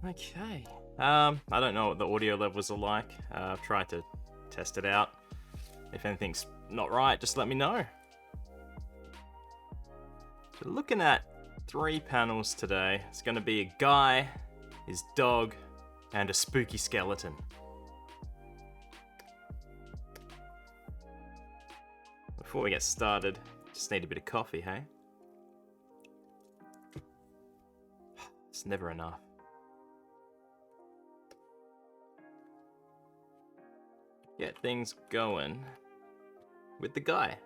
Okay. I don't know what the audio levels are like. I've tried to test it out. If anything's not right, just let me know. So looking at 3 panels today. It's going to be a guy, his dog, and a spooky skeleton. Before we get started, just need a bit of coffee, hey? It's never enough. Get things going with the guy.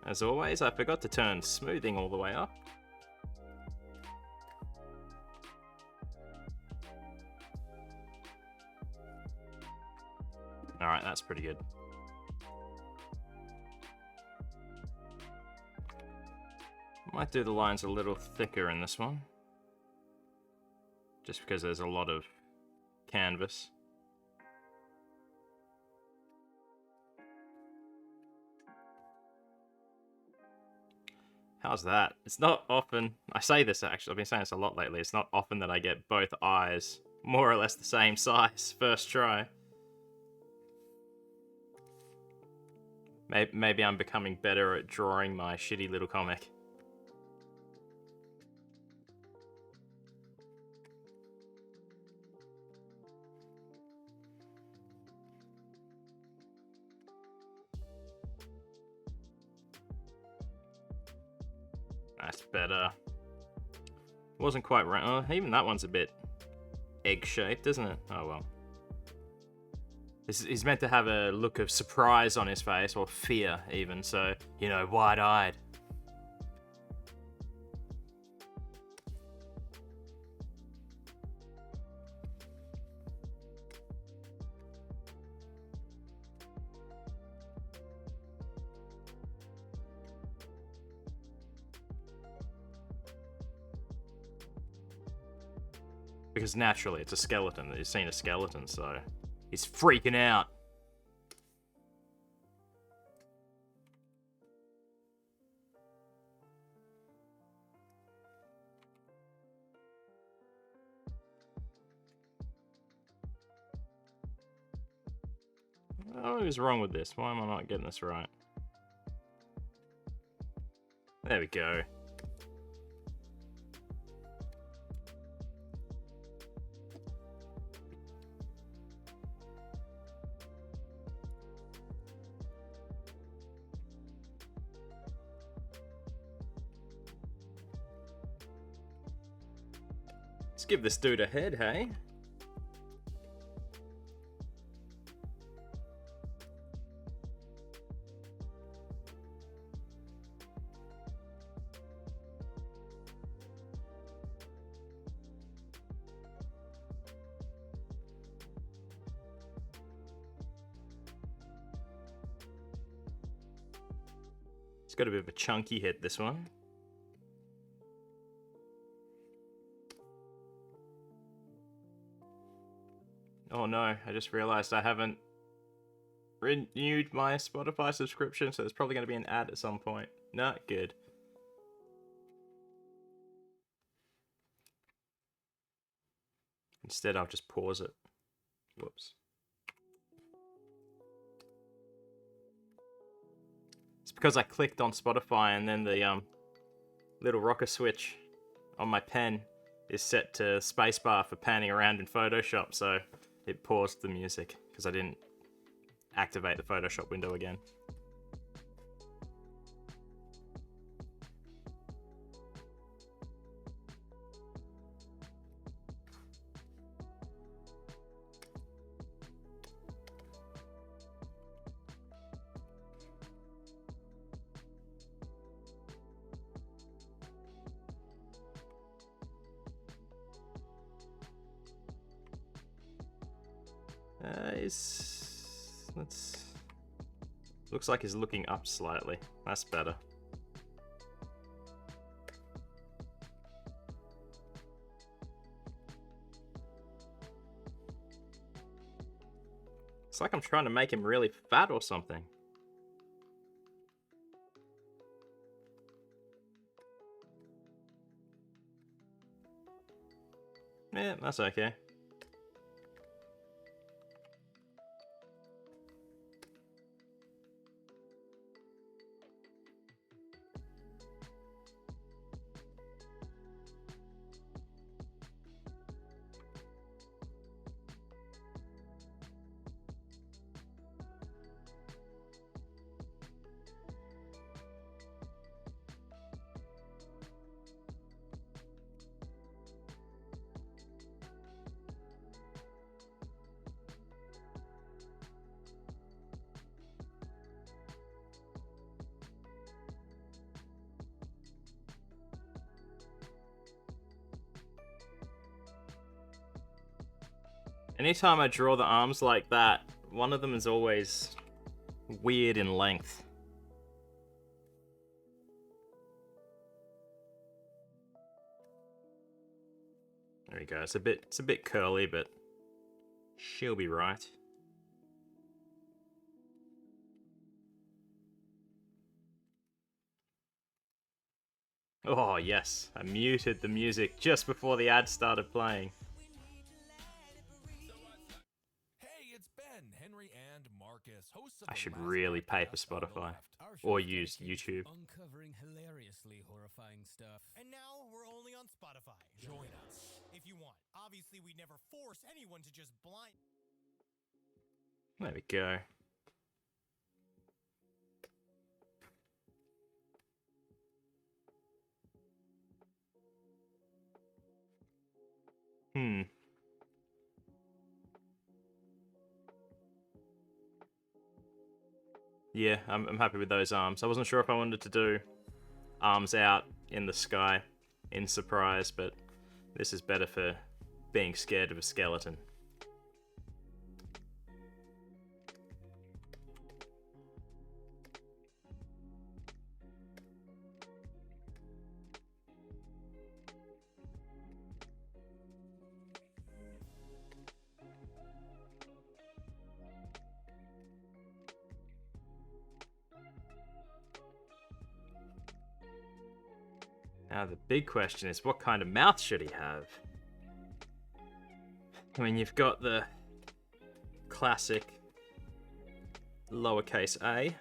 As always, I forgot to turn smoothing all the way up. Alright, that's pretty good. Might do the lines a little thicker in this one. Just because there's a lot of canvas. How's that? It's not often, I say this actually, I've been saying this a lot lately, it's not often that I get both eyes more or less the same size first try. Maybe I'm becoming better at drawing my shitty little comic. That's better. Wasn't quite right. Oh, even that one's a bit egg-shaped, isn't it? Oh well. He's meant to have a look of surprise on his face, or fear even, so, you know, wide-eyed. Because naturally, it's a skeleton. He's seen a skeleton, so he's freaking out. What is wrong with this? Why am I not getting this right? There we go. Let's give this dude a head, hey? It's got a bit of a chunky head, this one. Oh no, I just realized I haven't renewed my Spotify subscription, so there's probably going to be an ad at some point. Not good. Instead, I'll just pause it. Whoops. It's because I clicked on Spotify and then the little rocker switch on my pen is set to spacebar for panning around in Photoshop, so it paused the music because I didn't activate the Photoshop window again. Looks like he's looking up slightly. That's better. It's like I'm trying to make him really fat or something. Yeah, that's okay. Anytime I draw the arms like that, one of them is always weird in length. There we go. It's a bit curly, but she'll be right. Oh yes, I muted the music just before the ad started playing. I should really pay for Spotify or use YouTube. Uncovering hilariously horrifying stuff. And now we're only on Spotify. Join us if you want. Obviously, we never force anyone to just blind. There we go. Yeah, I'm happy with those arms. I wasn't sure if I wanted to do arms out in the sky in surprise, but this is better for being scared of a skeleton. Now the big question is, what kind of mouth should he have? I mean, you've got the classic lowercase a.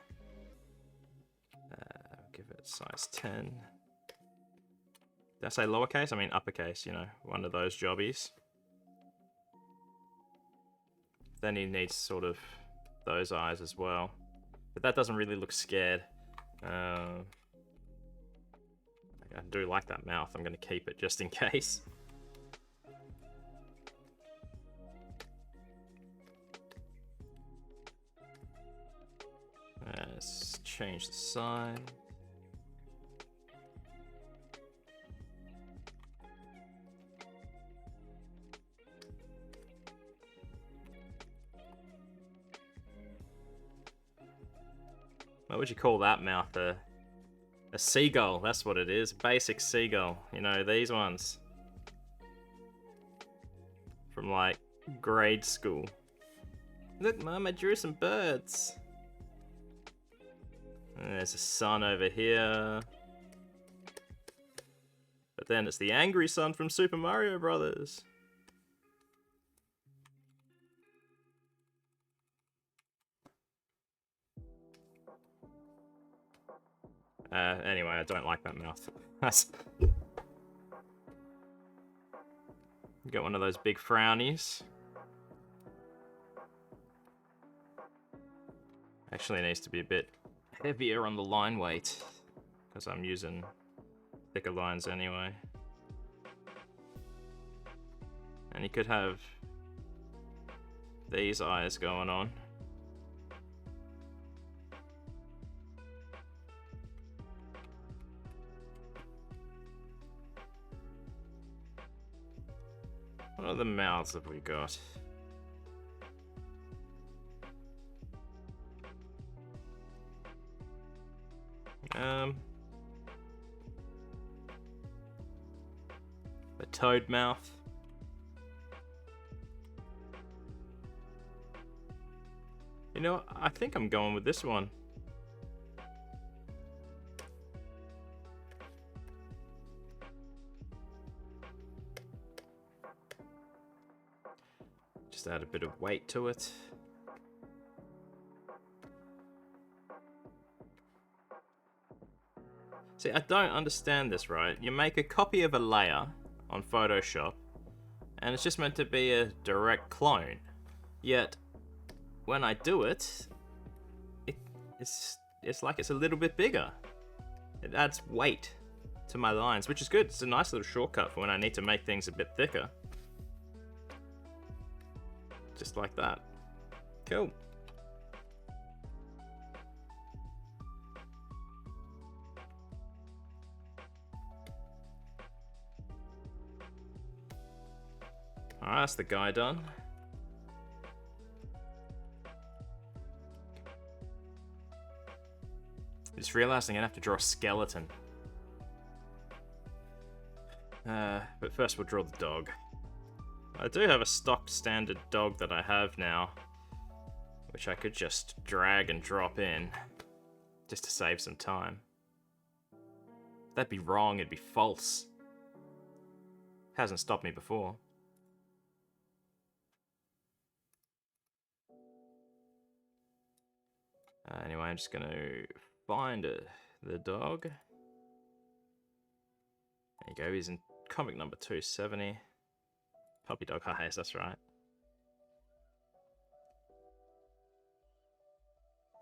Give it size 10. Did I say lowercase? I mean uppercase, you know, one of those jobbies. Then he needs sort of those eyes as well. But that doesn't really look scared. I do like that mouth. I'm going to keep it just in case. Let's change the sign. What would you call that mouth? A seagull, that's what it is. Basic seagull. You know, these ones. From, like, grade school. Look, Mum, I drew some birds. And there's a sun over here. But then it's the angry sun from Super Mario Brothers. Anyway, I don't like that mouth. Got one of those big frownies. Actually, it needs to be a bit heavier on the line weight, because I'm using thicker lines anyway. And you could have these eyes going on. What other mouths have we got? The toad mouth. You know, I think I'm going with this one. Just add a bit of weight to it. See, I don't understand this, right? You make a copy of a layer on Photoshop, and it's just meant to be a direct clone. Yet, when I do it, it's like it's a little bit bigger. It adds weight to my lines, which is good. It's a nice little shortcut for when I need to make things a bit thicker. Just like that. Cool. Alright, that's the guy done. Just realized I'm gonna have to draw a skeleton. But first we'll draw the dog. I do have a stock standard dog that I have now, which I could just drag and drop in, just to save some time. That'd be wrong, it'd be false. Hasn't stopped me before. Anyway, I'm just gonna find the dog. There you go, he's in comic number 270. Puppy dog eyes, that's right.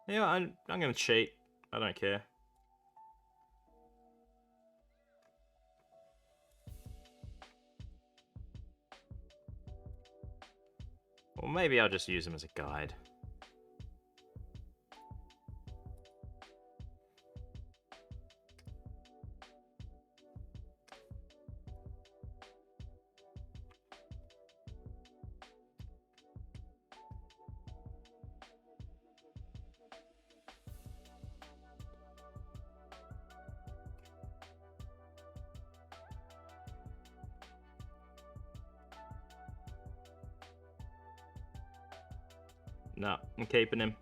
Yeah, I'm gonna cheat. I don't care. Or maybe I'll just use him as a guide. No, I'm keeping him.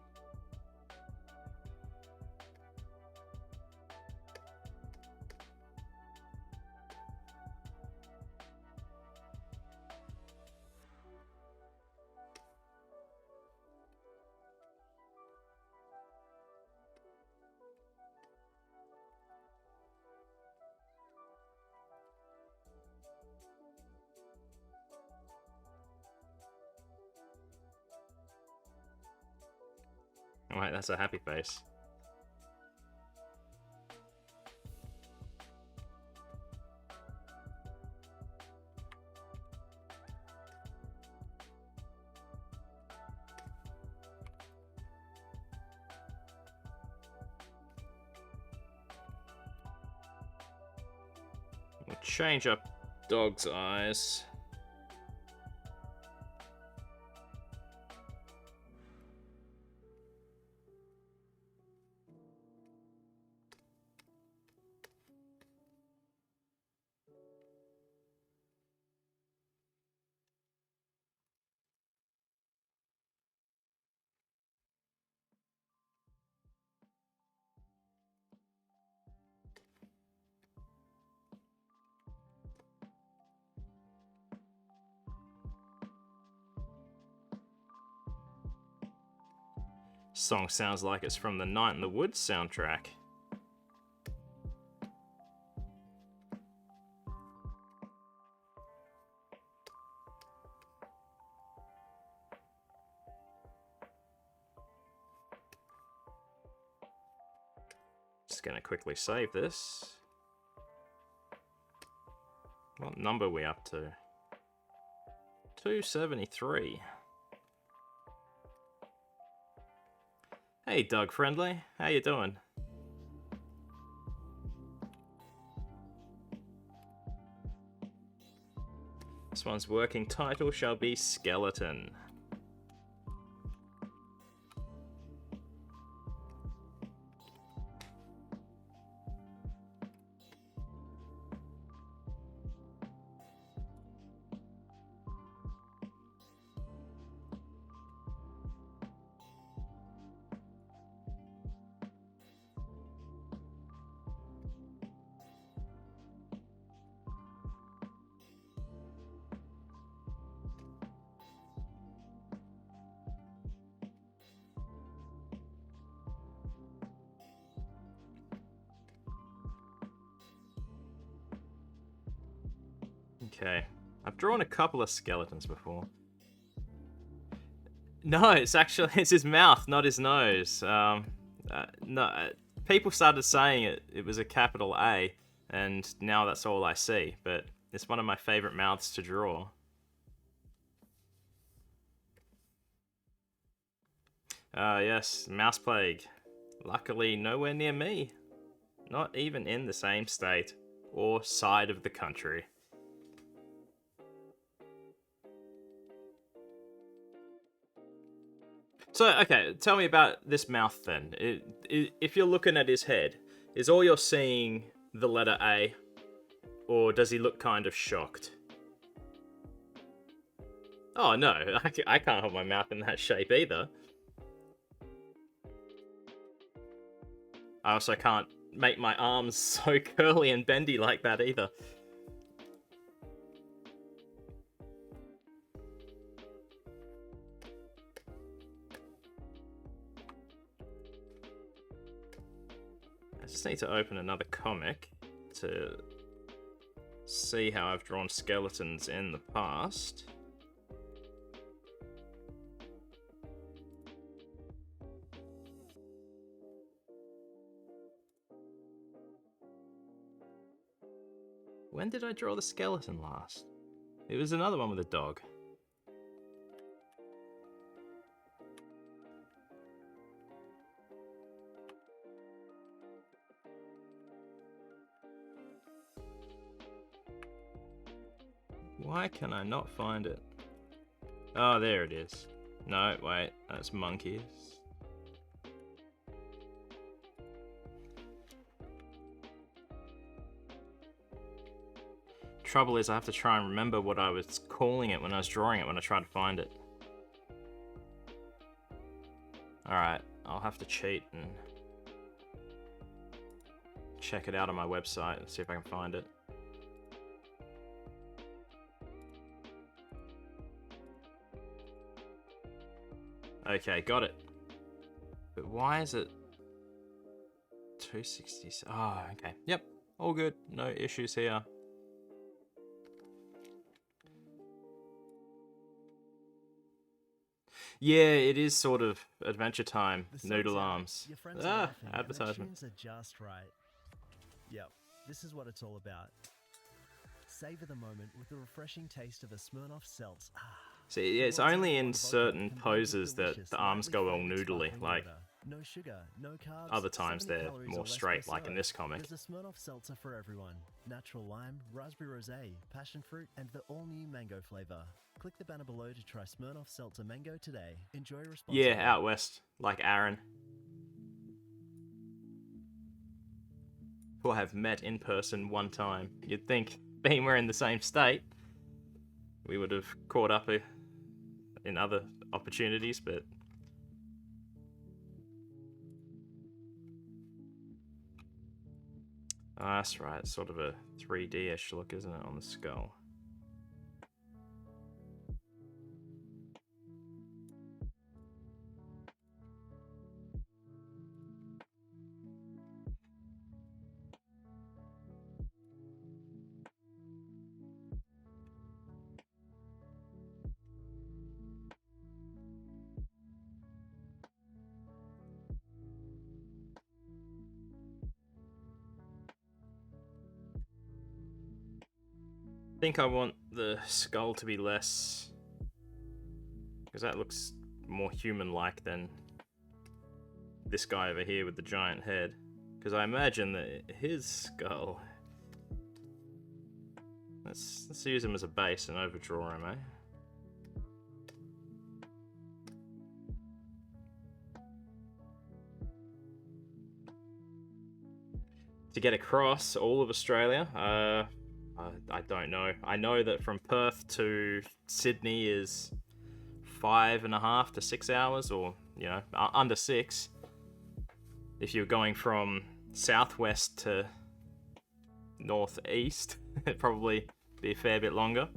Alright, that's a happy face. We'll change up dog's eyes. Song sounds like it's from the Night in the Woods soundtrack. Just gonna quickly save this. What number are we up to? 273. Hey, Doug Friendly. How you doing? This one's working title shall be Skeleton. Okay. I've drawn a couple of skeletons before. No, it's actually it's his mouth, not his nose. No, people started saying it was a capital A, and now that's all I see. But it's one of my favorite mouths to draw. Yes, mouse plague. Luckily, nowhere near me. Not even in the same state or side of the country. So, okay, tell me about this mouth then. If you're looking at his head, is all you're seeing the letter A? Or does he look kind of shocked? Oh no, I can't hold my mouth in that shape either. I also can't make my arms so curly and bendy like that either. I just need to open another comic to see how I've drawn skeletons in the past. When did I draw the skeleton last? It was another one with a dog. Why can I not find it? Oh, there it is. No, wait, that's monkeys. Trouble is, I have to try and remember what I was calling it when I was drawing it when I tried to find it. Alright, I'll have to cheat and check it out on my website and see if I can find it. Okay, got it. But why is it 260? Oh, okay. Yep, all good. No issues here. Yeah, it is sort of Adventure Time. Noodle Arms. Your friends are laughing, and the advertisement. tunes are just right. Yep, this is what it's all about. Savor the moment with the refreshing taste of a Smirnoff Seltz. See, yeah, it's only in certain poses that the arms go all noodly, like no sugar, no carbs, other times 70 they're calories more or less straight, per like in serve. this comic. There's a Smirnoff Seltzer for everyone. Natural lime, raspberry rosé, passion fruit, and the all-new mango flavor. Click the banner below to try Smirnoff Seltzer Mango today. Enjoy responsibly. Yeah, out west, like Aaron, who I have met in person one time. You'd think, being we're in the same state, we would have caught up in other opportunities, but oh, that's right, it's sort of a 3D-ish look, isn't it, on the skull? I think I want the skull to be less, because that looks more human-like than this guy over here with the giant head. Because I imagine that his skull... Let's use him as a base and overdraw him, eh? To get across all of Australia, I don't know. I know that from Perth to Sydney is 5.5 to 6 hours, or, you know, under 6. If you're going from southwest to northeast, it'd probably be a fair bit longer.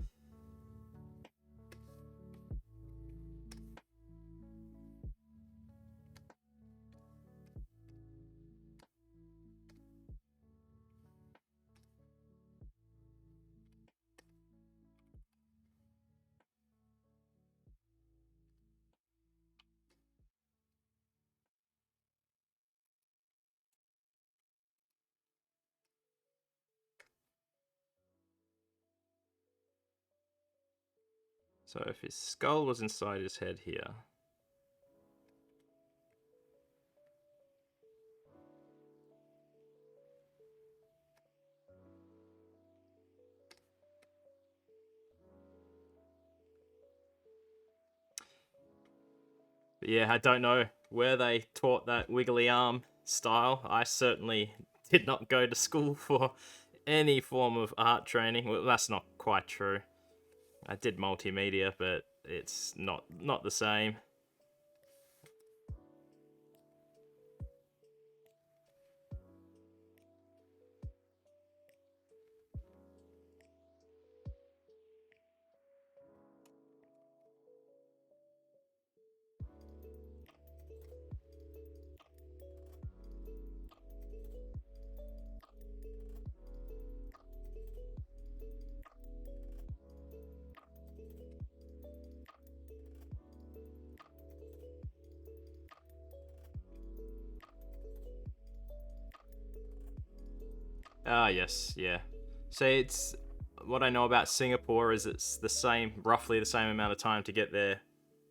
So if his skull was inside his head here. But yeah, I don't know where they taught that wiggly arm style. I certainly did not go to school for any form of art training. Well, that's not quite true. I did multimedia, but it's not the same. Ah, yes, yeah. So it's what I know about Singapore is it's the same, roughly the same amount of time to get there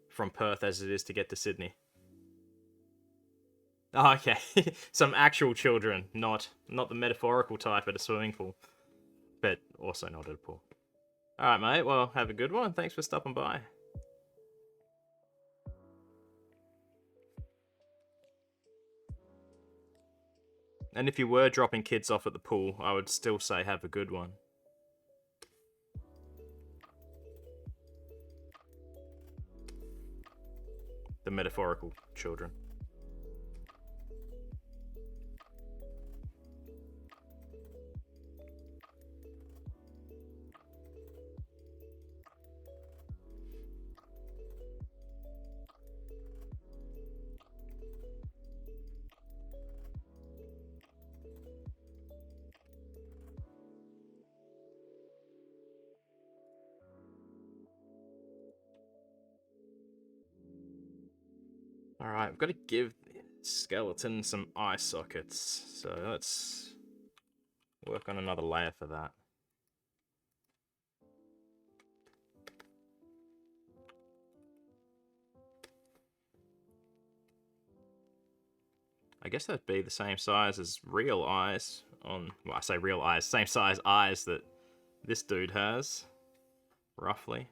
from Perth as it is to get to Sydney. Oh, okay. Some actual children, not the metaphorical type at a swimming pool, but also not at a pool. All right, mate. Well, have a good one. Thanks for stopping by. And if you were dropping kids off at the pool, I would still say have a good one. The metaphorical children. Alright, I've got to give the skeleton some eye sockets, so let's work on another layer for that. I guess that'd be the same size as real eyes on... Well, I say real eyes, same size eyes that this dude has, roughly.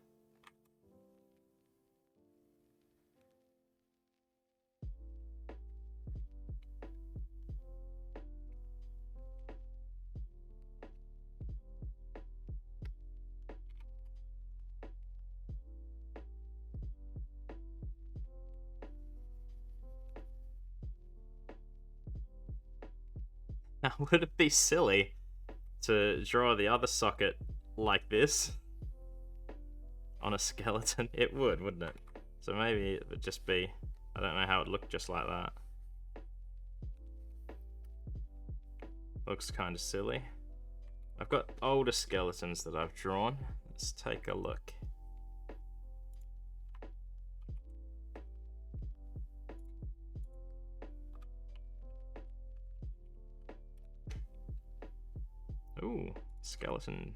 Now, would it be silly to draw the other socket like this on a skeleton? It would, wouldn't it? So maybe it would just be... I don't know how it looked just like that. Looks kind of silly. I've got older skeletons that I've drawn. Let's take a look. Ooh, skeleton.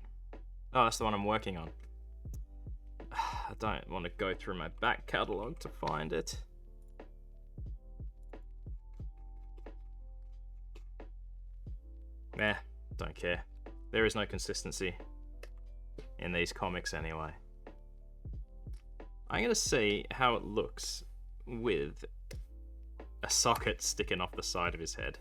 Oh, that's the one I'm working on. I don't want to go through my back catalogue to find it. Nah, don't care. There is no consistency in these comics anyway. I'm going to see how it looks with a socket sticking off the side of his head.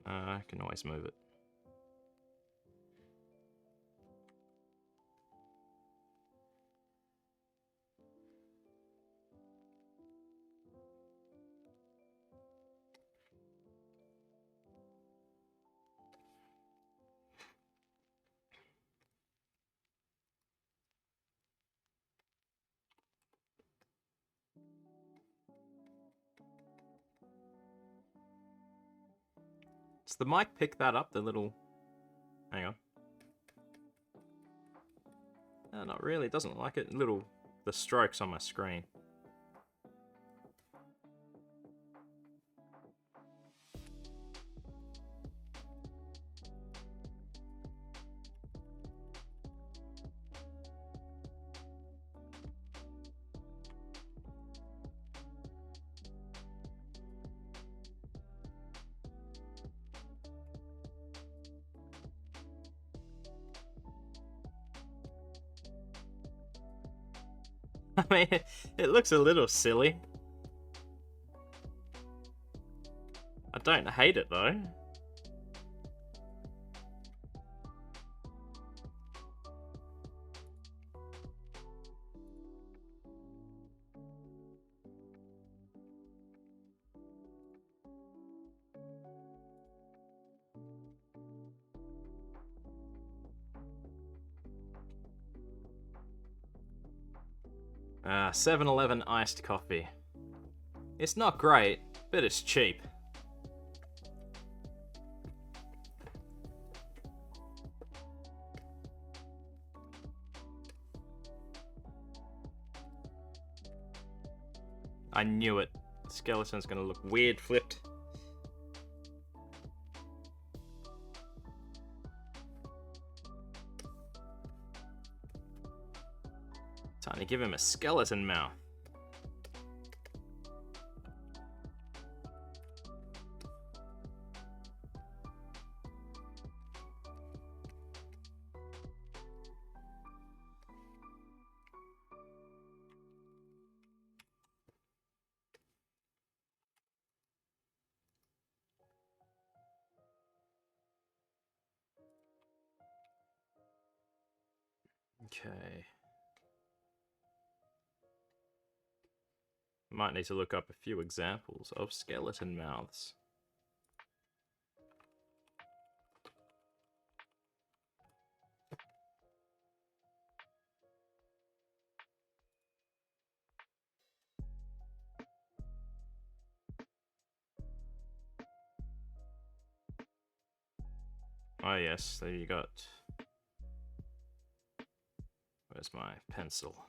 I can always move it. Does the mic pick that up, the little... Hang on. No, not really, it doesn't like it. The strokes on my screen. I mean, it looks a little silly. I don't hate it though. Ah, 7-Eleven iced coffee. It's not great, but it's cheap. I knew it. Skeleton's gonna look weird flipped. Time to give him a skeleton mouth. Okay. Might need to look up a few examples of skeleton mouths. Oh yes, there you got. Where's my pencil?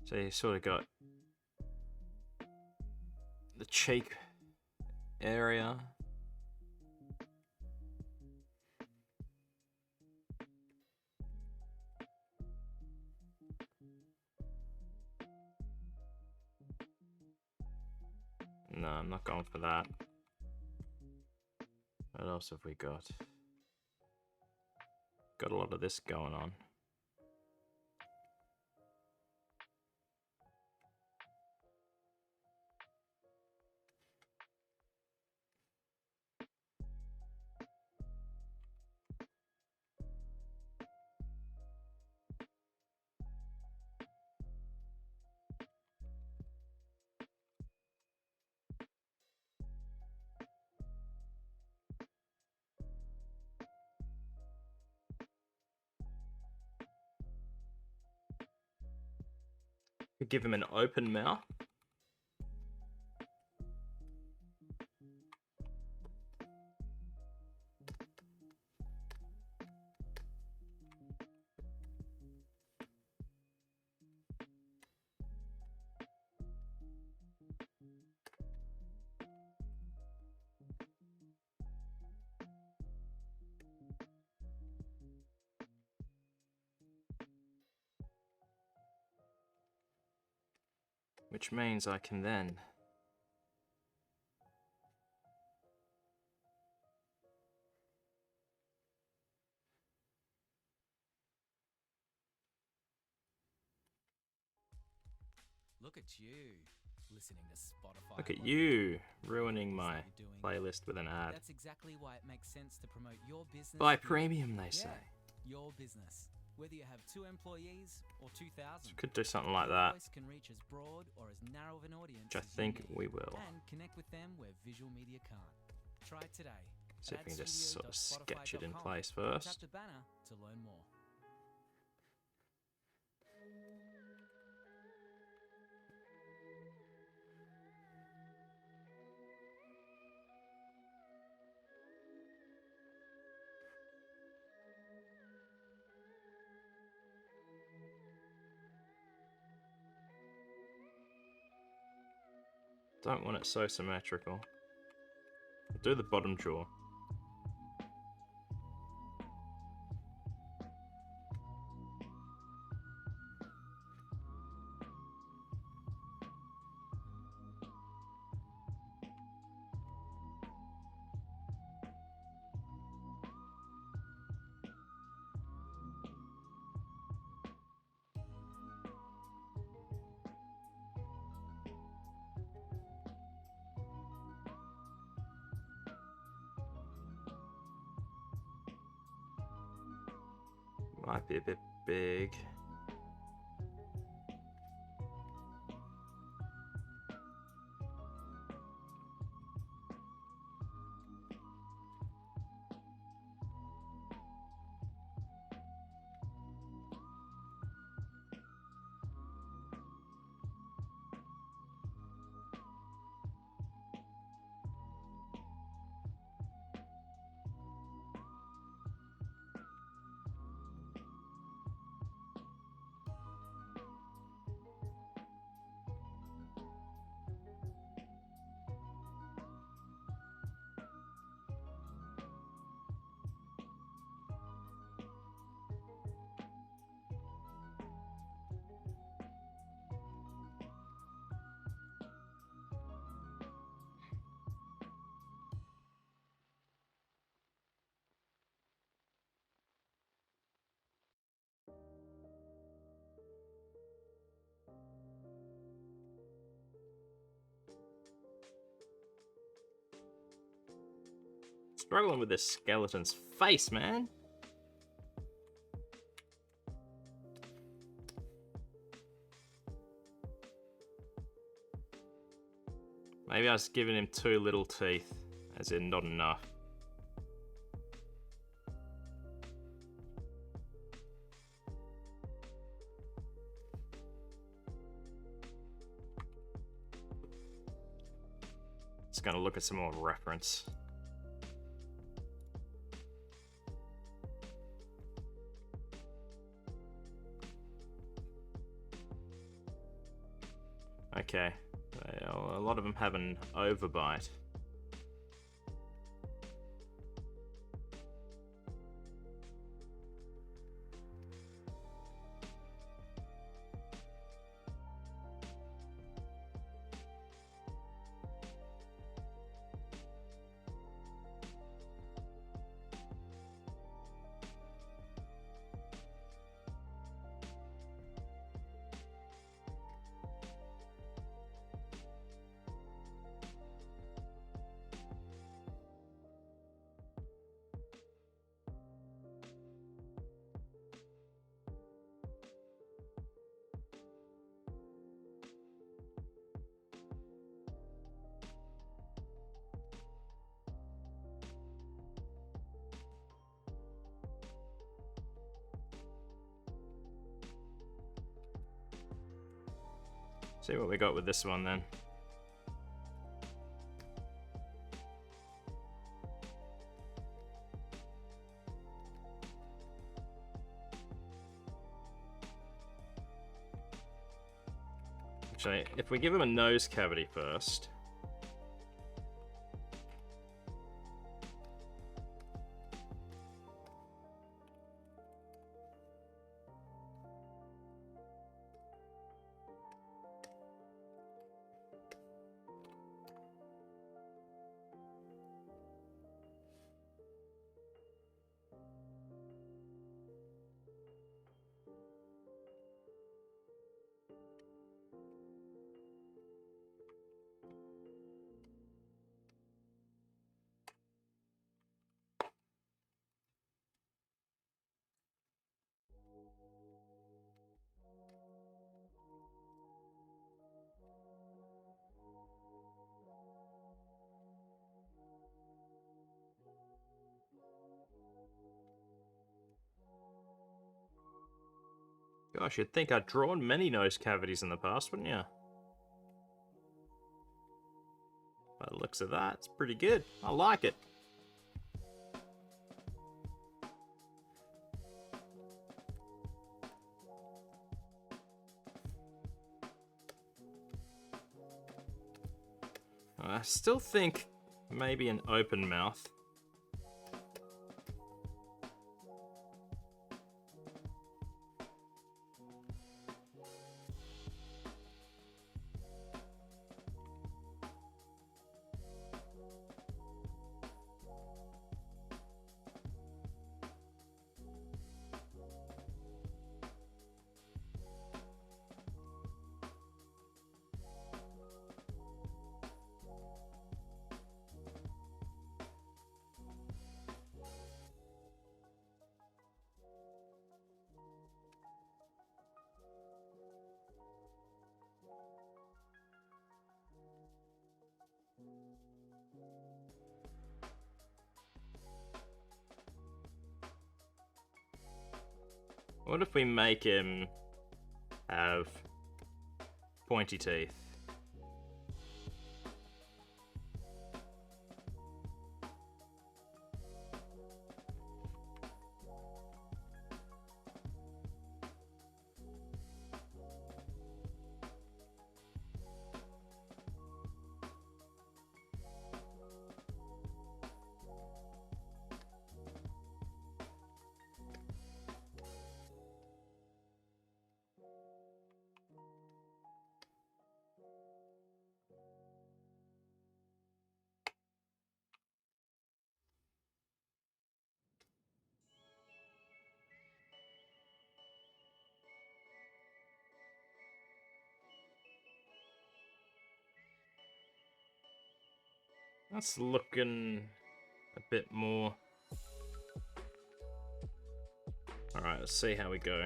So you sort of got the cheek area. No, I'm not going for that. What else have we got? Got a lot of this going on. Could give him an open mouth. Which means I can then Look at you, listening to Spotify. look at while you ruining my you're doing. playlist with an ad. That's exactly why it makes sense to promote your business. Buy with- premium, they Yeah, say. your business. Whether you have 2 employees or 2,000. Could do something like your that, voice can reach as broad or as narrow of an audience which I as you think need, we will. and connect with them where visual media can't. Try it today. See if we can just sort of sketch it in Adstudio.spotify.com. place Tap first. the banner to learn more. Don't want it so symmetrical. Do the bottom jaw. Might be a bit big. Struggling with this skeleton's face, man. Maybe I was giving him too little teeth, as in not enough. Just gonna look at some more reference. Okay, a lot of them have an overbite. See what we got with this one then. Actually, if we give him a nose cavity first. Gosh, you'd think I'd drawn many nose cavities in the past, wouldn't you? By the looks of that, it's pretty good. I like it. I still think maybe an open mouth. What if we make him have pointy teeth? That's looking a bit more. Alright, let's see how we go.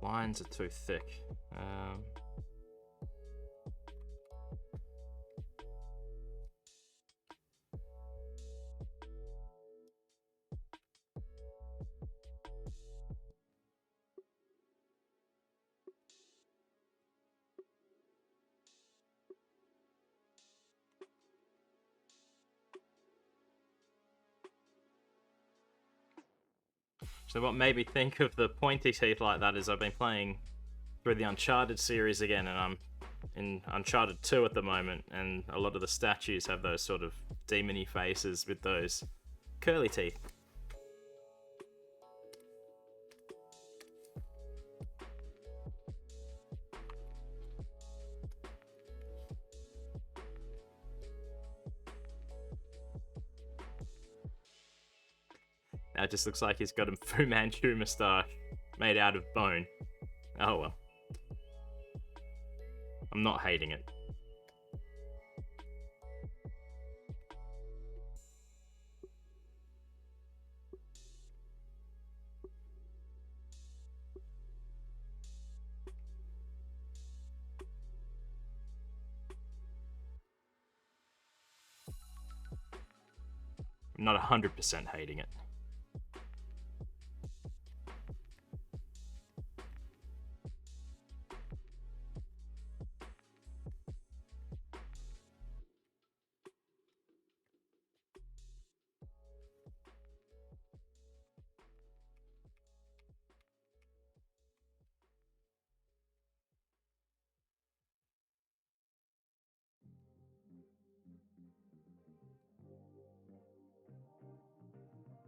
Lines are too thick. So what made me think of the pointy teeth like that is I've been playing through the Uncharted series again, and I'm in Uncharted 2 at the moment, and a lot of the statues have those sort of demony faces with those curly teeth. Now it just looks like he's got a Fu Manchu moustache made out of bone. Oh well. I'm not hating it. I'm not 100% hating it.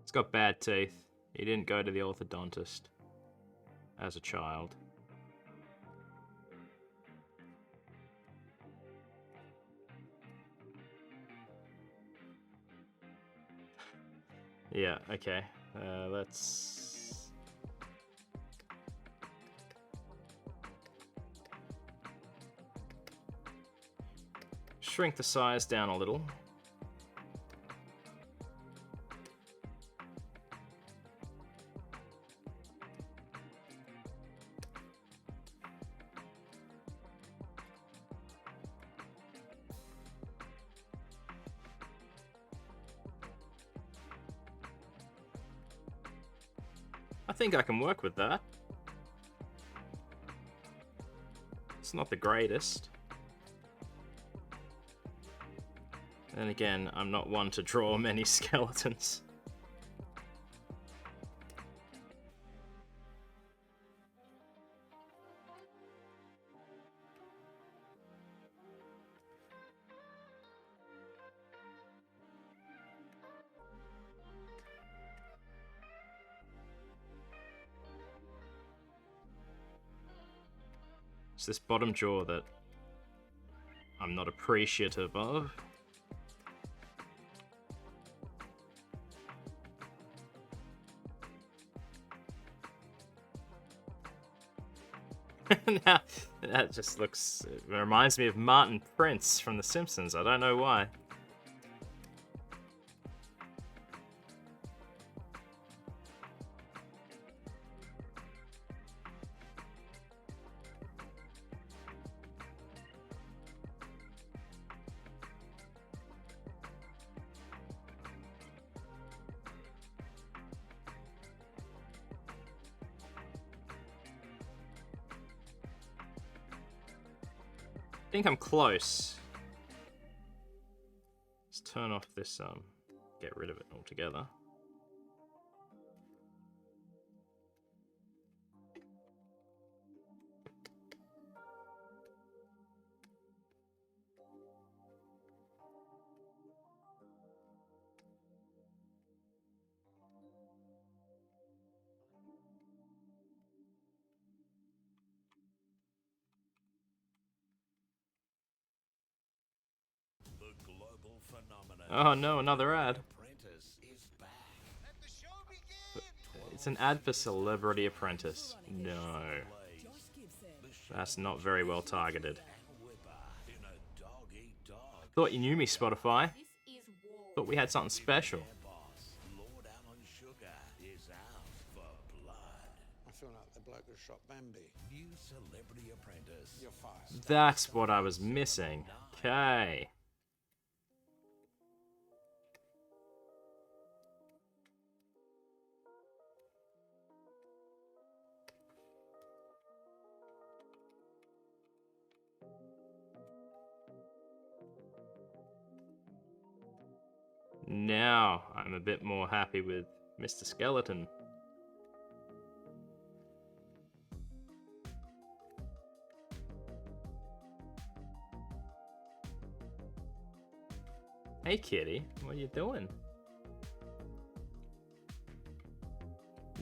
He's got bad teeth. He didn't go to the orthodontist as a child. Yeah, okay. Let's... shrink the size down a little. I think I can work with that. It's not the greatest. Then again, I'm not one to draw many skeletons. It's this bottom jaw that I'm not appreciative of. Now, that just looks... It reminds me of Martin Prince from The Simpsons. I don't know why. I think I'm close. Let's turn off this, get rid of it altogether. The global phenomenon. Oh no, another ad. Apprentice is back. Let the show begin! It's an ad for Celebrity Apprentice. No. That's not very well targeted. In a dog-eat-dog Thought you knew me, Spotify. This is war. Thought we had something special. boss, Lord Alan Sugar, is out for blood. I feel like the bloke who shot Bambi. New Celebrity Apprentice. You're fired. That's what I was missing. Okay. Now I'm a bit more happy with Mr. Skeleton. Hey kitty, what are you doing?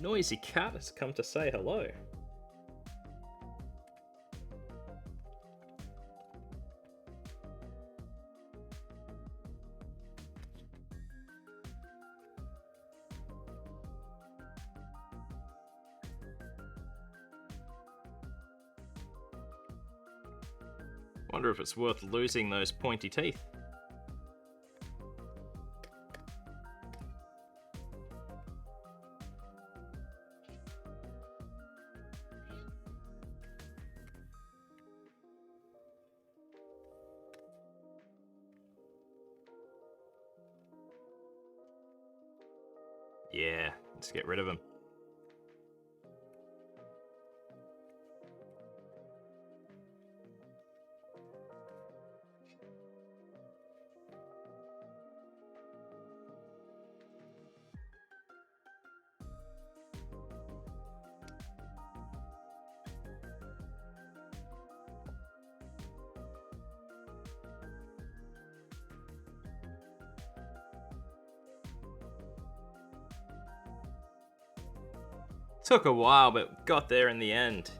Noisy cat has come to say hello. Wonder if it's worth losing those pointy teeth. Yeah, let's get rid of him. Took a while, but got there in the end.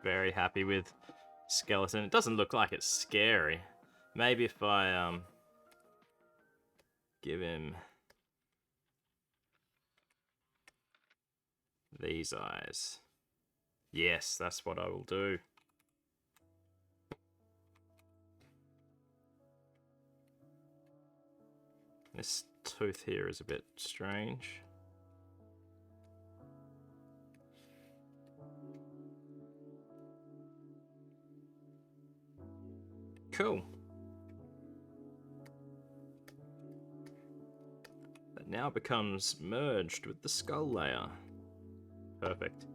Very happy with Skeleton. It doesn't look like it's scary. Maybe if I give him these eyes. Yes, that's what I will do. This tooth here is a bit strange. Cool. That now becomes merged with the skull layer. Perfect.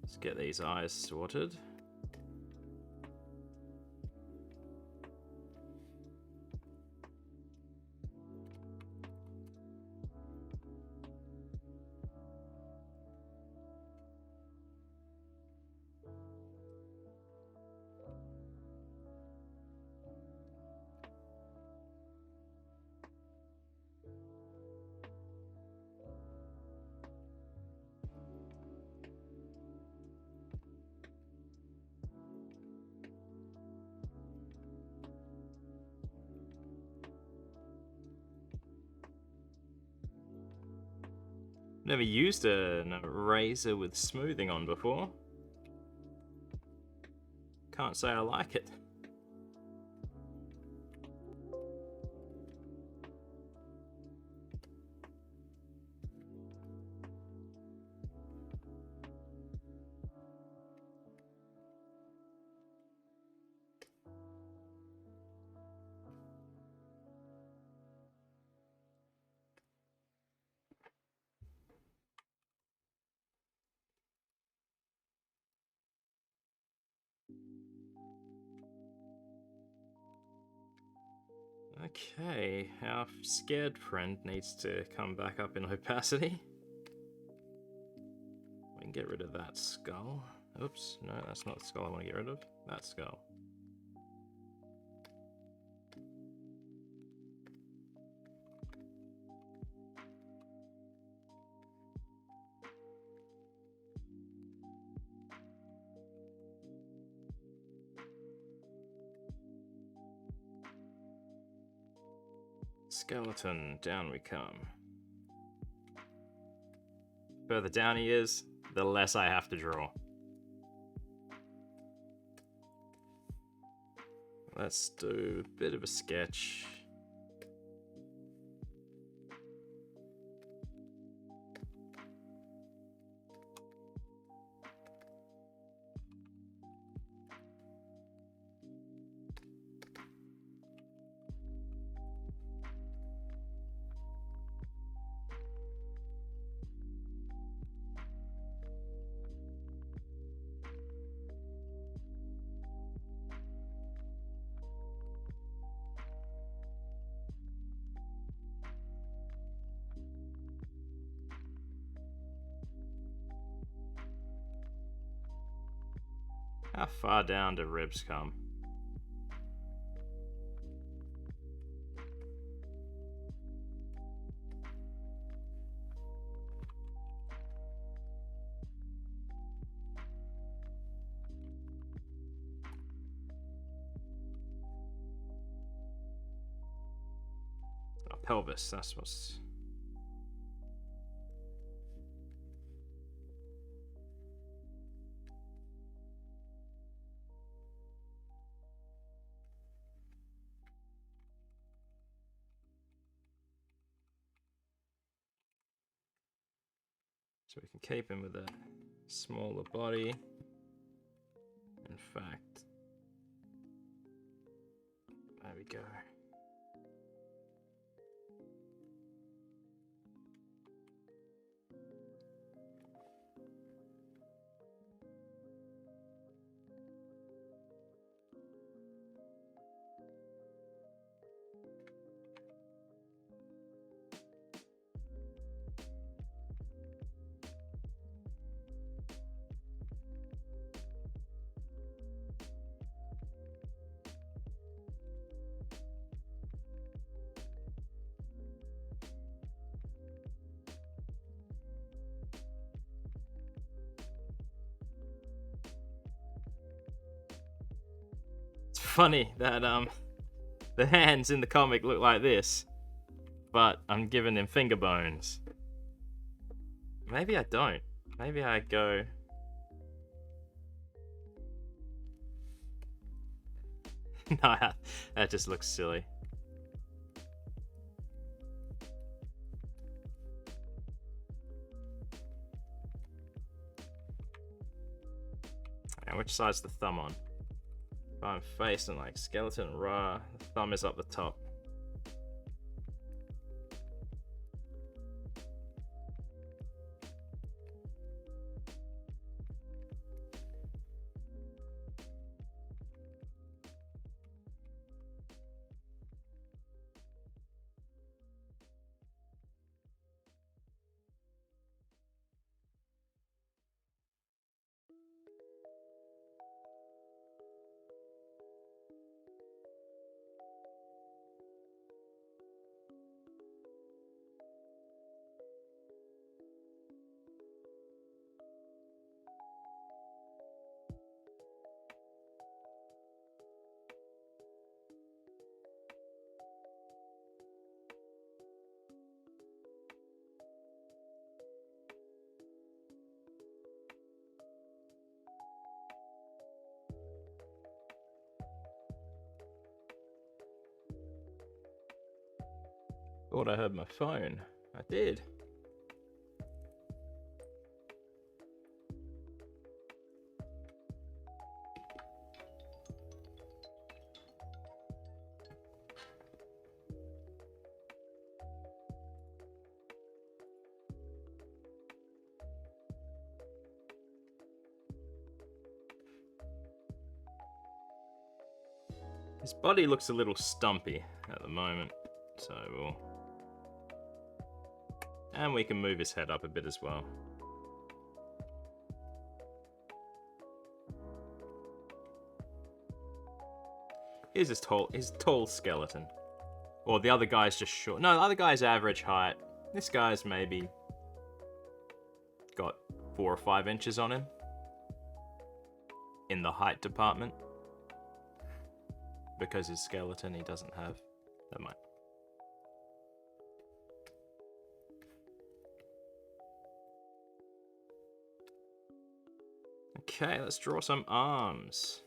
Let's get these eyes sorted. Never used an eraser with smoothing on before. Can't say I like it. Okay, our scared friend needs to come back up in opacity. We can get rid of that skull. Oops, no, that's not the skull I want to get rid of. That skull. Skeleton, down we come. Further down he is, the less I have to draw. Let's do a bit of a sketch. How far down do ribs come? Oh, pelvis, that's what's... So we can keep him with a smaller body. In fact, there we go. Funny that the hands in the comic look like this, but I'm giving him finger bones. Maybe I don't. Maybe I go... No, that just looks silly. And which side's the thumb on? If I'm facing like skeleton raw, the thumb is up the top. Thought I heard my phone. I did. His body looks a little stumpy at the moment, so we'll... And we can move his head up a bit as well. Here's his tall skeleton. Or the other guy's just short. No, the other guy's average height. This guy's maybe got 4 or 5 inches on him in the height department. Because his skeleton he doesn't have that much. Okay, let's draw some arms.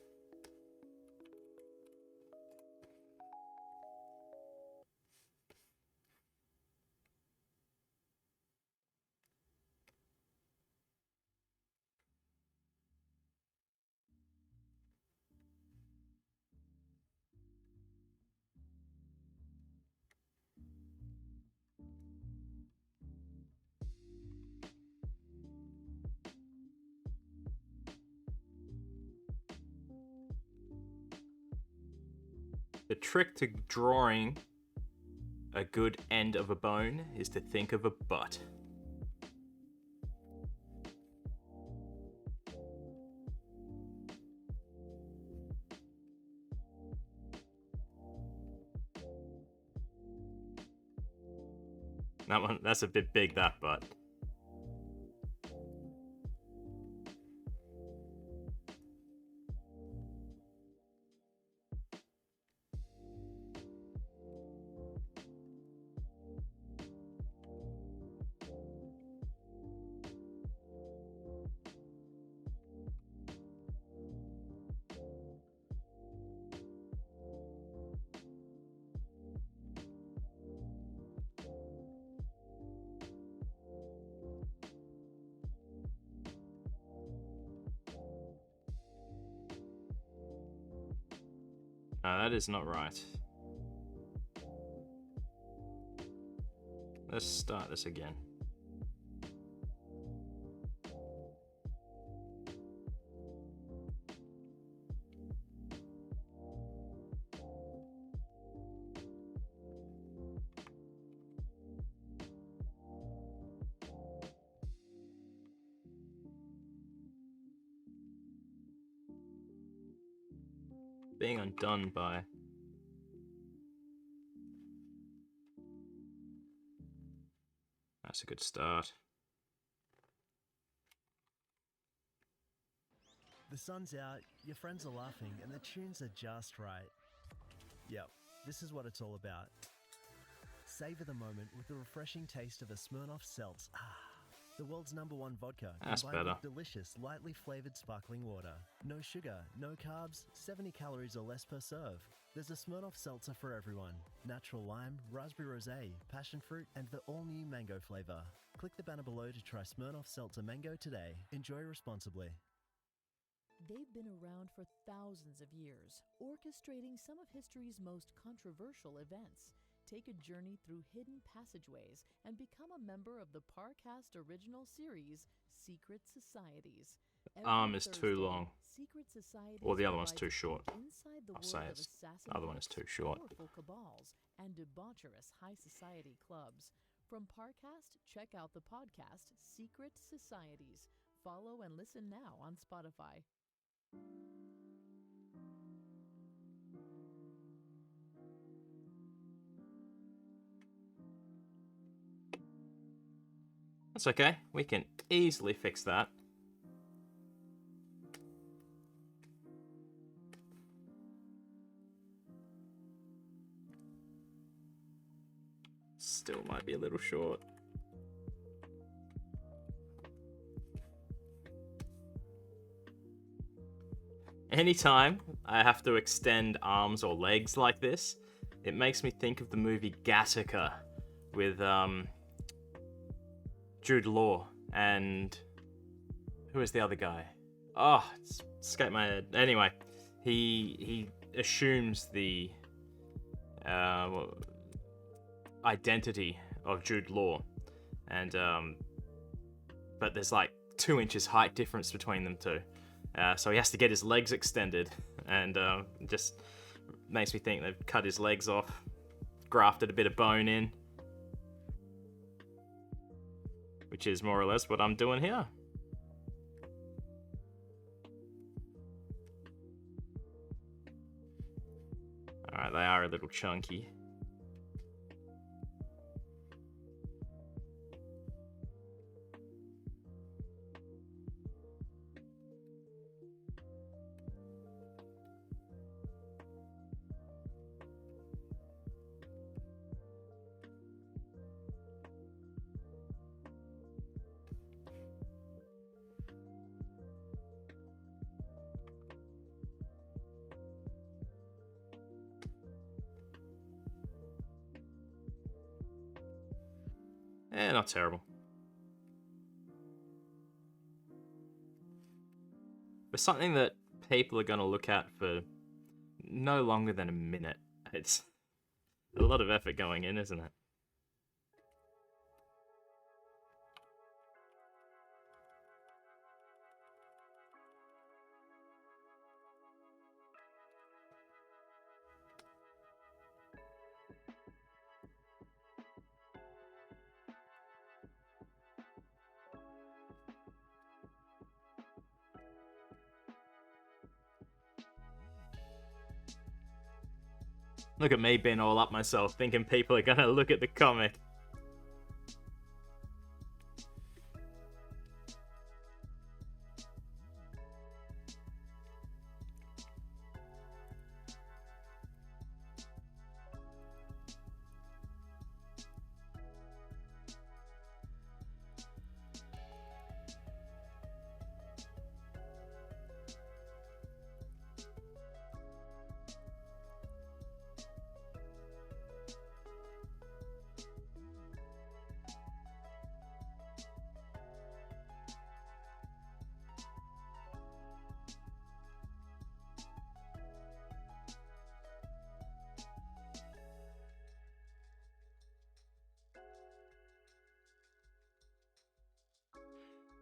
The trick to drawing a good end of a bone is to think of a butt. That's a bit big, that butt. That is not right. Let's start this again. Being undone by... That's a good start. The sun's out, your friends are laughing, and the tunes are just right. Yep, this is what it's all about. Savor the moment with the refreshing taste of a Smirnoff Seltz. The world's #1 vodka. That's combined better. with delicious, lightly flavored sparkling water. No sugar, no carbs, 70 calories or less per serve. There's a Smirnoff Seltzer for everyone. Natural lime, raspberry rosé, passion fruit, and the all-new mango flavor. Click the banner below to try Smirnoff Seltzer Mango today. Enjoy responsibly. They've been around for thousands of years, orchestrating some of history's most controversial events. Take a journey through hidden passageways and become a member of the Parcast original series, Secret Societies. Arm is too long. Secret Societies Or the other one's too provides short. inside the I'll world say of it's... assassin The other one is too groups, short. powerful cabals, and debaucherous high society clubs. From Parcast, check out the podcast Secret Societies. Follow and listen now on Spotify. That's okay. We can easily fix that. Still might be a little short. Anytime I have to extend arms or legs like this, it makes me think of the movie Gattaca, with Jude Law and who is the other guy? Oh, it's escaped my head. Anyway, he assumes the identity of Jude Law, and but there's like 2 inches height difference between them two, so he has to get his legs extended, and just makes me think they've cut his legs off, grafted a bit of bone in, which is more or less what I'm doing here. Alright, they are a little chunky. Not terrible. But something that people are going to look at for no longer than a minute. It's a lot of effort going in, isn't it? Look at me being all up myself, thinking people are gonna look at the comic.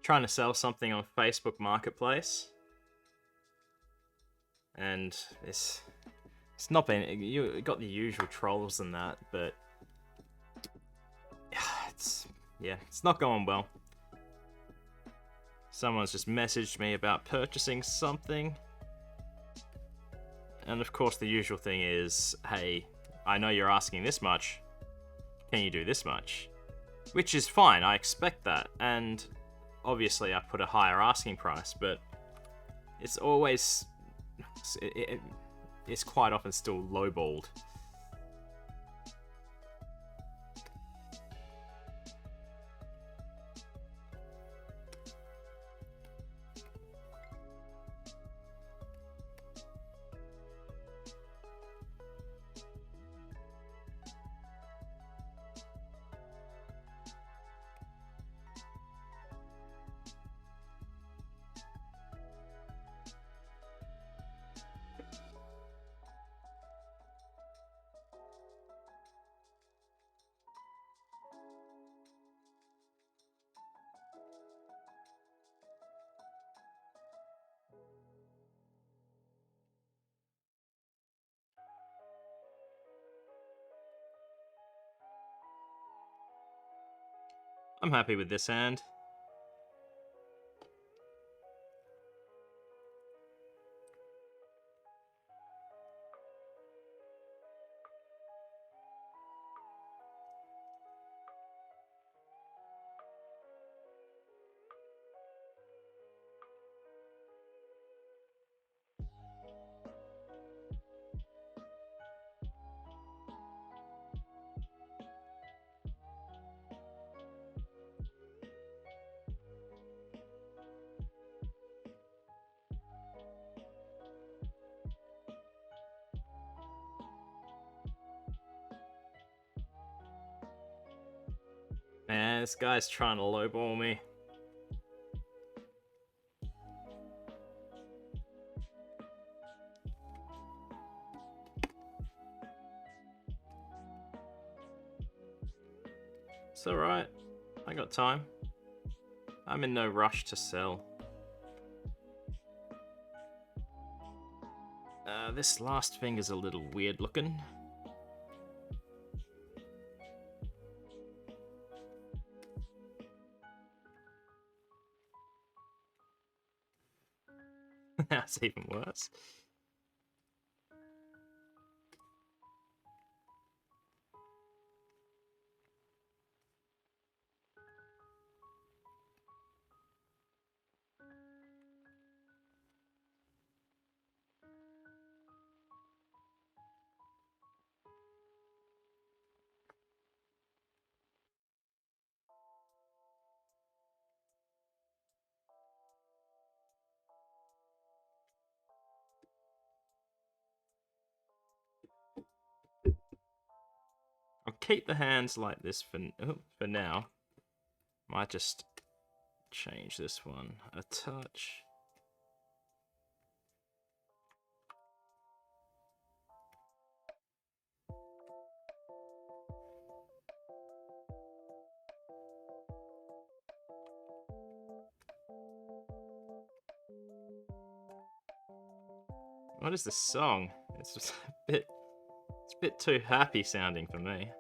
Trying to sell something on Facebook Marketplace, and it's not been, you got the usual trolls and that, but it's not going well. Someone's just messaged me about purchasing something, and of course the usual thing is, hey, I know you're asking this much, can you do this much? Which is fine, I expect that, and obviously I put a higher asking price, but it's always, it's quite often still lowballed. I'm happy with this hand. Man, this guy's trying to lowball me. It's alright. I got time. I'm in no rush to sell. This last thing is a little weird looking. That's even worse. I'll keep the hands like this for now. Might just change this one a touch. What is this song? It's just a bit too happy sounding for me.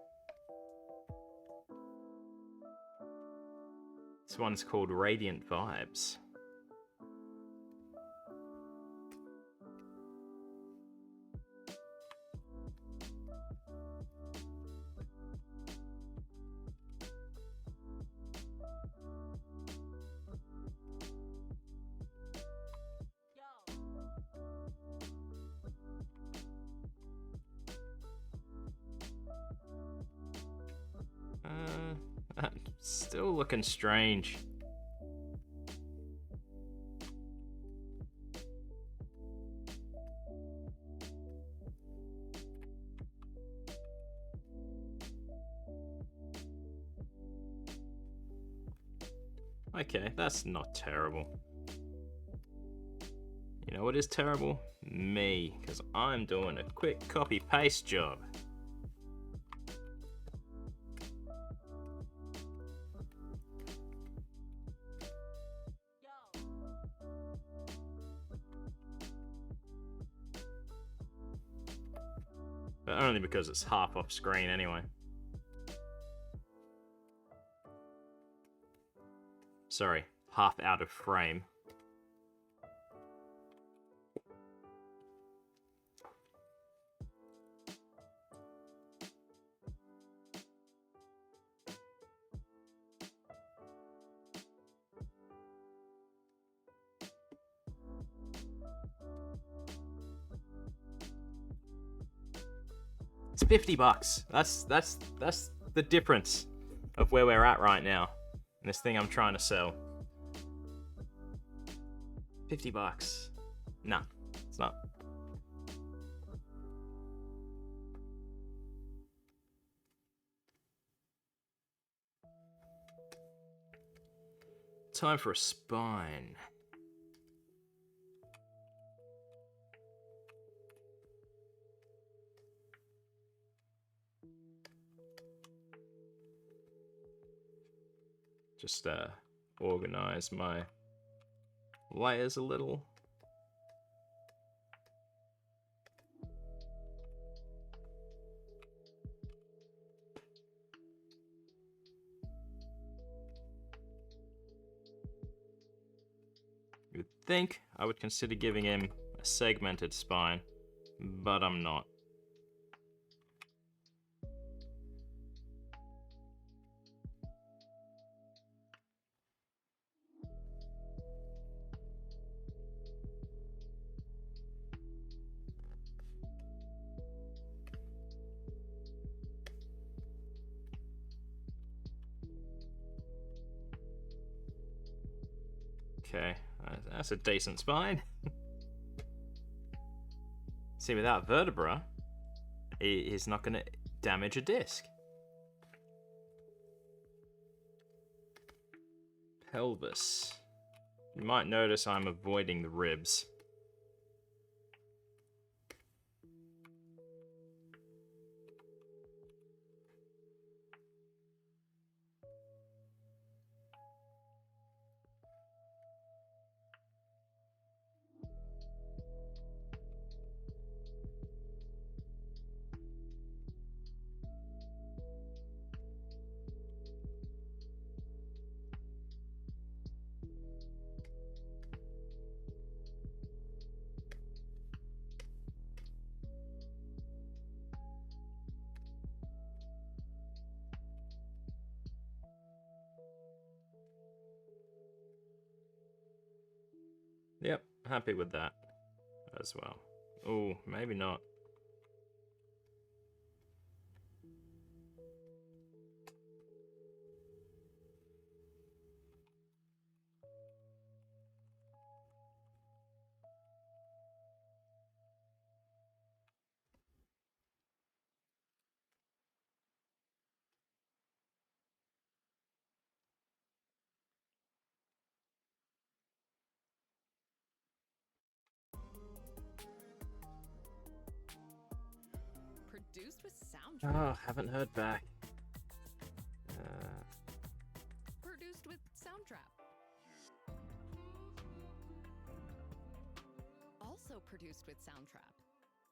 This one's called Radiant Vibes. Still looking strange. Okay, that's not terrible. You know what is terrible? Me, because I'm doing a quick copy-paste job. But only because it's half off screen anyway. Sorry, half out of frame. It's $50. That's the difference of where we're at right now. And this thing I'm trying to sell. $50. Nah, it's not. Time for a spine. Just organize my layers a little. You'd think I would consider giving him a segmented spine, but I'm not. Okay, that's a decent spine. See, without vertebra, he's not going to damage a disc. pelvis. You might notice I'm avoiding the ribs. Yep, happy with that as well. Oh, maybe not. Produced with Soundtrap. Oh, haven't heard back. Produced with Soundtrap. Also produced with Soundtrap.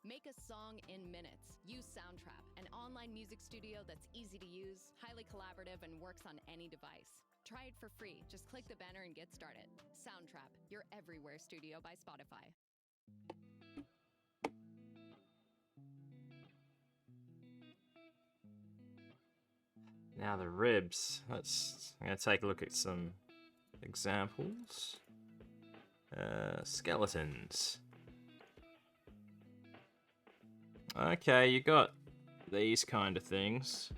Make a song in minutes. Use Soundtrap, an online music studio that's easy to use, highly collaborative, and works on any device. Try it for free. Just click the banner and get started. Soundtrap, your everywhere studio by Spotify. Now the ribs. I'm gonna take a look at some examples. Skeletons. Okay, you got these kind of things.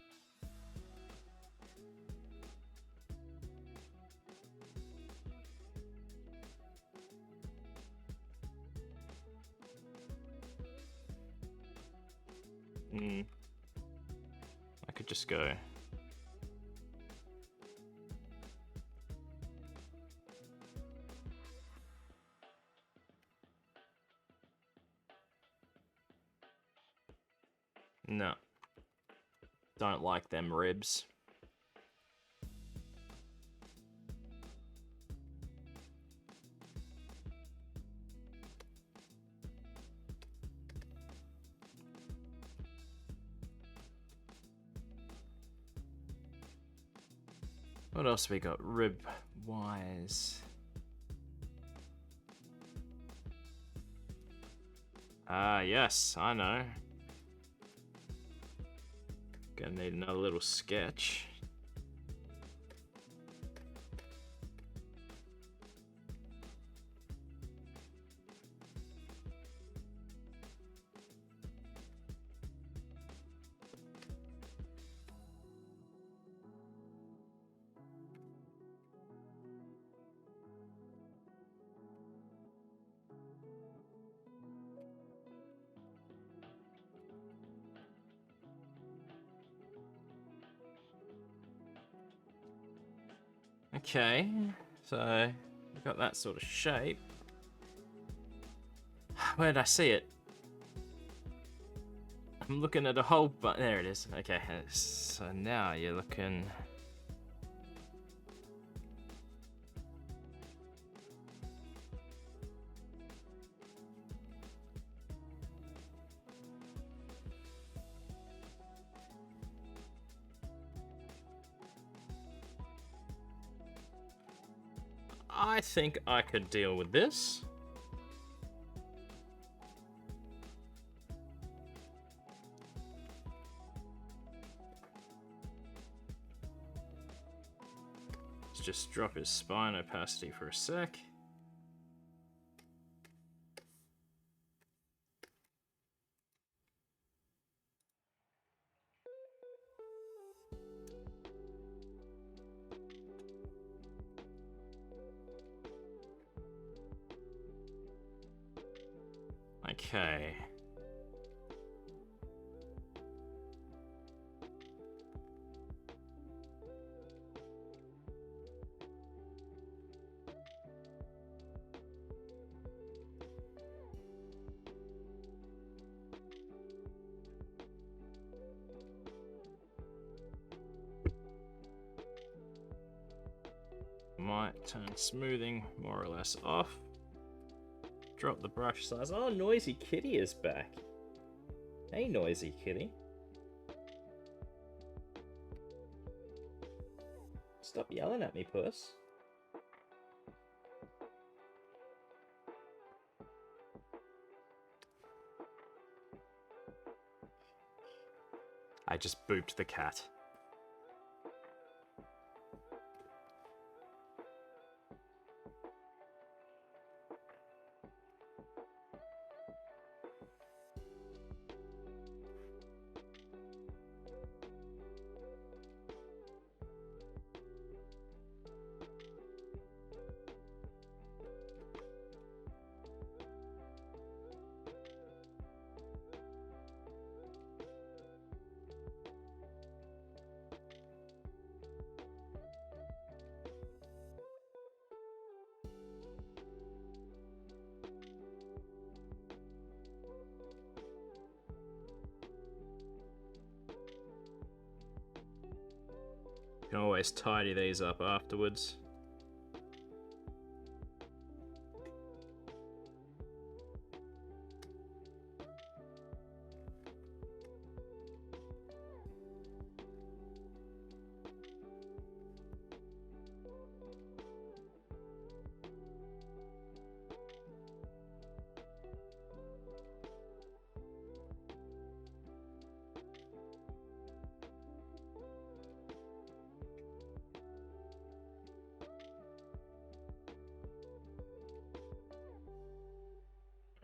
I could just go. No. Don't like them ribs. What else we got rib-wise? Ah, yes, I know. Gonna need another little sketch. Okay, so we've got that sort of shape. Where did I see it? I'm looking at a whole but there it is. Okay, so now you're looking. I think I could deal with this. Let's just drop his spine opacity for a sec. Okay. Turn smoothing more or less off. Drop the brush size. Oh, Noisy Kitty is back. Hey, Noisy Kitty. Stop yelling at me, puss. I just booped the cat. You can always tidy these up afterwards.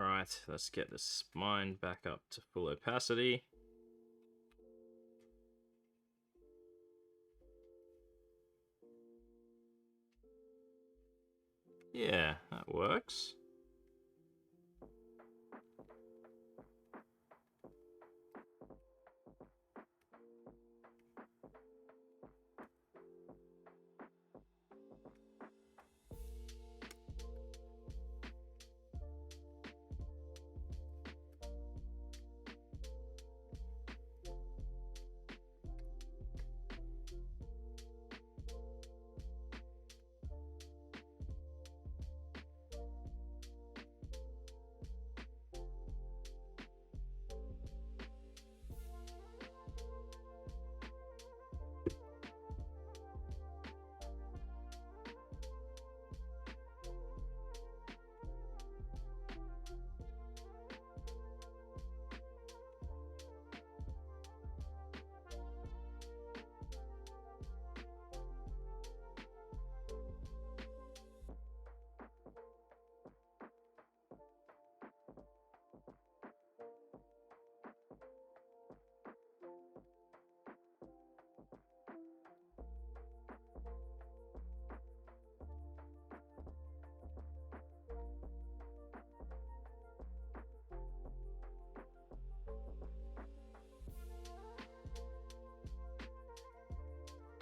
Alright, let's get the spine back up to full opacity. Yeah, that works.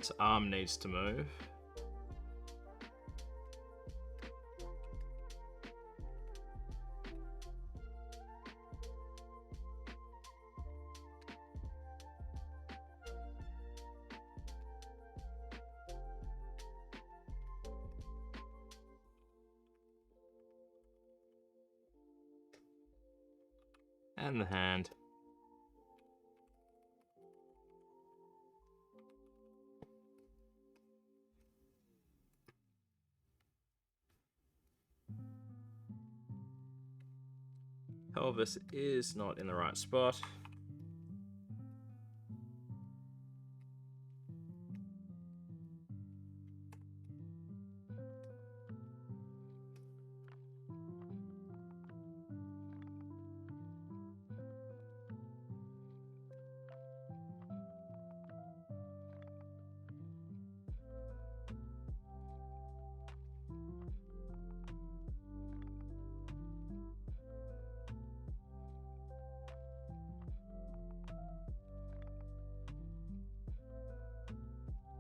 This arm needs to move. And the hand. Pelvis is not in the right spot.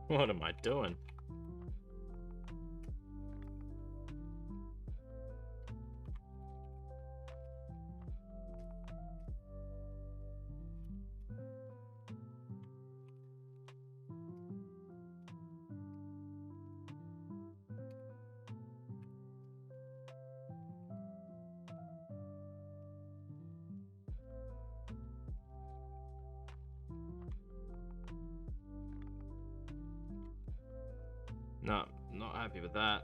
What am I doing? No, not happy with that.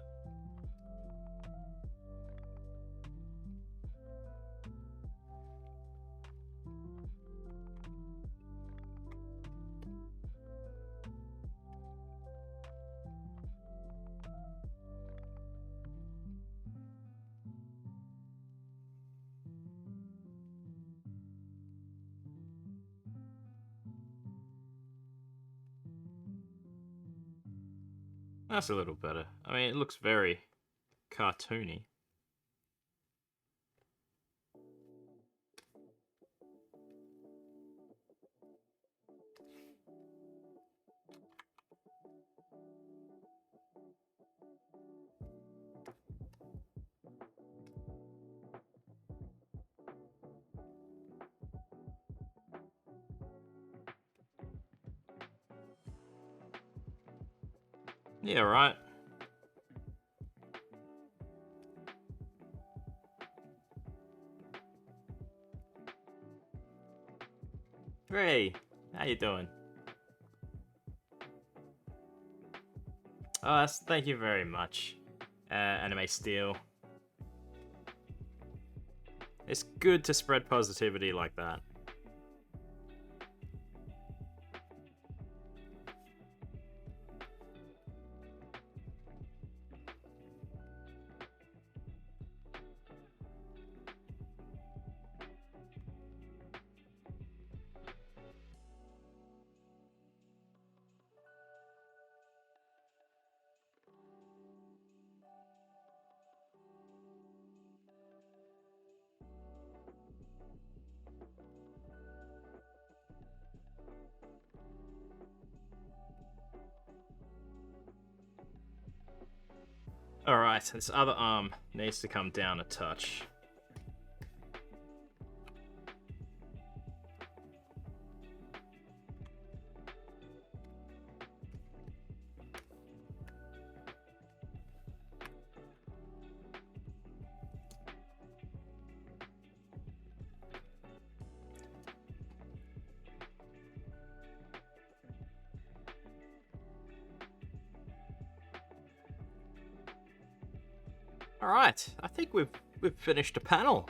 That's a little better. I mean, it looks very cartoony. Yeah, right. Hey, how you doing? Oh, thank you very much, Anime Steel. It's good to spread positivity like that. Alright, this other arm needs to come down a touch. Alright, I think we've finished a panel.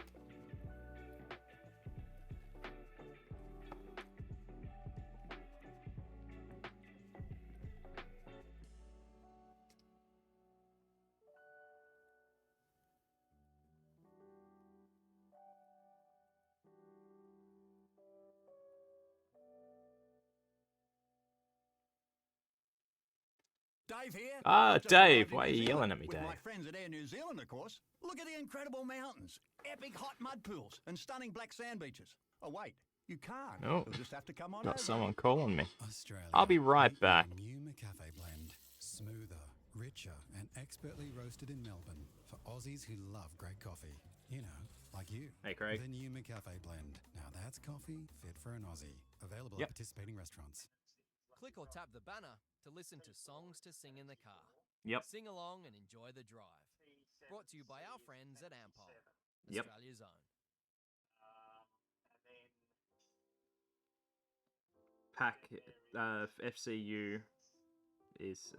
Dave here. Ah, Just Dave, arrived in why are New you yelling Zealand at me, with Dave? my friends at Air New Zealand, of course. Look at the incredible mountains, epic hot mud pools, and stunning black sand beaches. Oh wait, you can't. Oh, You'll just have to come on got over. someone calling me. Australia. I'll be right Meet back. the new McCafe blend. Smoother, richer, and expertly roasted in Melbourne for Aussies who love great coffee. You know, like you. Hey, Craig. The new McCafe blend. Now that's coffee fit for an Aussie. Available Yep. at participating restaurants. Click or tap the banner to listen to songs to sing in the car. Yep. Sing along and enjoy the drive. Brought to you by our friends at Ampol, Yep. Australia's own. Pack FCU is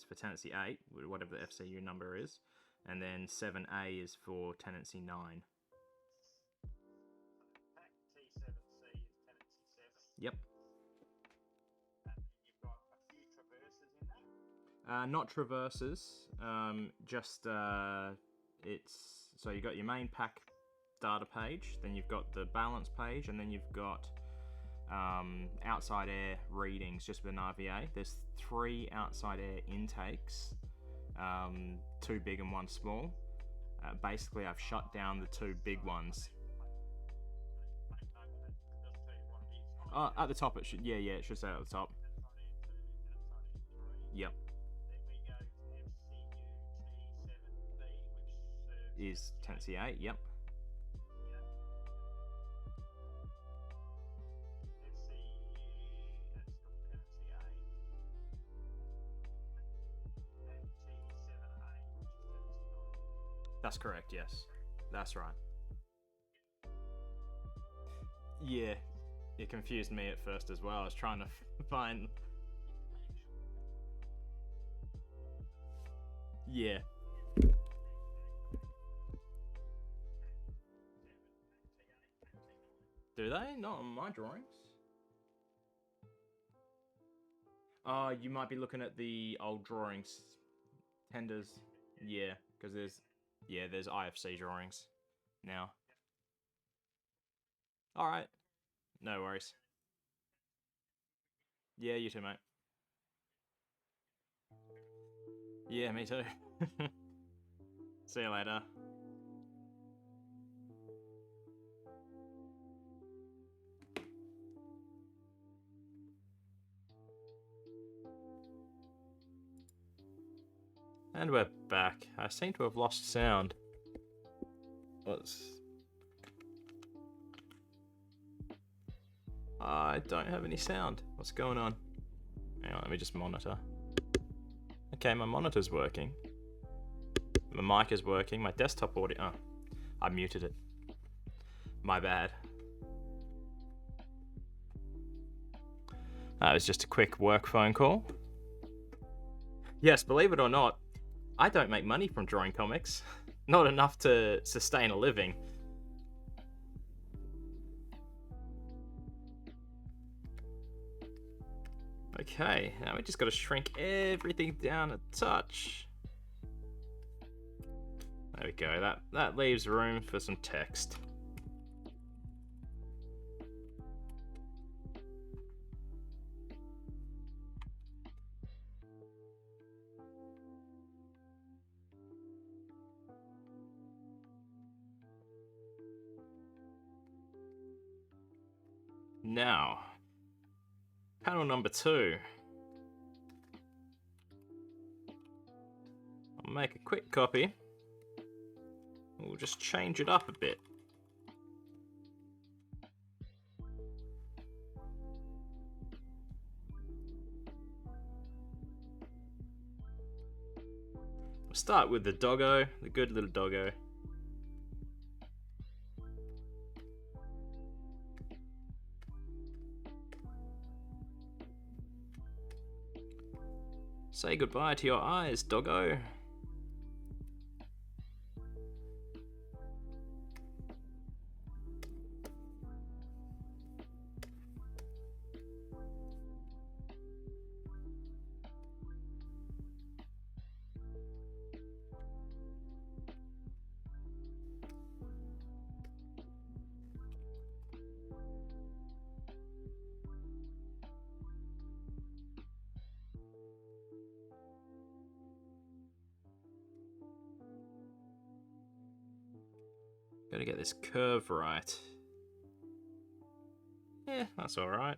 for tenancy 8, whatever the FCU number is, and then 7A is for tenancy 9. Pack T7C is tenancy 7. Yep. And you've got a few traverses in that. Not traverses. Just it's so you got your main pack data page, then you've got the balance page, and then you've got outside air readings just with an RVA. There's 3 outside air intakes, 2 big and 1 small. Basically, I've shut down the 2 big ones. At the top, it should. Yeah, it should say at the top. Yep. Then we go to FCU T7B, which Is tenancy 8. Yep. That's correct, yes. That's right. Yeah, it confused me at first as well. I was trying to find... Yeah. Do they? Not on my drawings. You might be looking at the old drawings. Tenders. Yeah, because there's IFC drawings now. Alright. No worries. Yeah, you too, mate. Yeah, me too. See you later. And we're back. I seem to have lost sound. I don't have any sound. What's going on? Hang on, let me just monitor. Okay, my monitor's working. My mic is working. My desktop audio... Oh, I muted it. My bad. That was just a quick work phone call. Yes, believe it or not, I don't make money from drawing comics. Not enough to sustain a living. Okay, now we just got to shrink everything down a touch. There we go, that leaves room for some text. Now, panel number 2. I'll make a quick copy. We'll just change it up a bit. We'll start with the doggo, the good little doggo. Say goodbye to your eyes, doggo. Gotta get this curve right. Yeah, that's alright.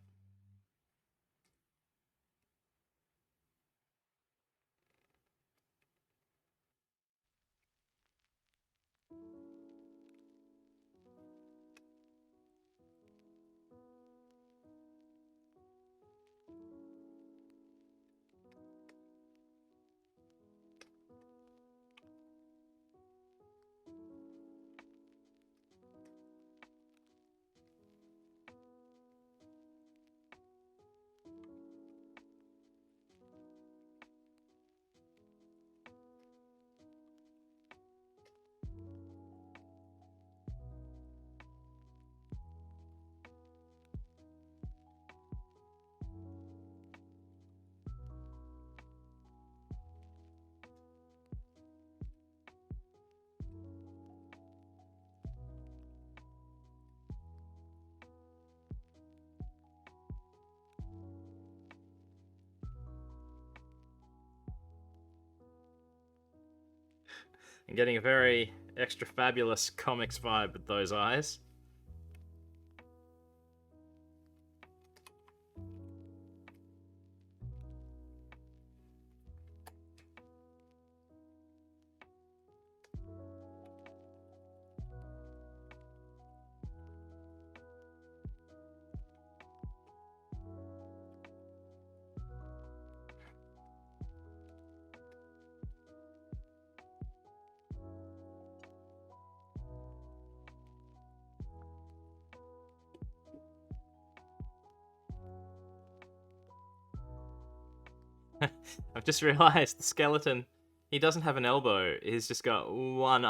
I'm getting a very extra fabulous comics vibe with those eyes. I've just realised the skeleton He doesn't have an elbow. He's just got one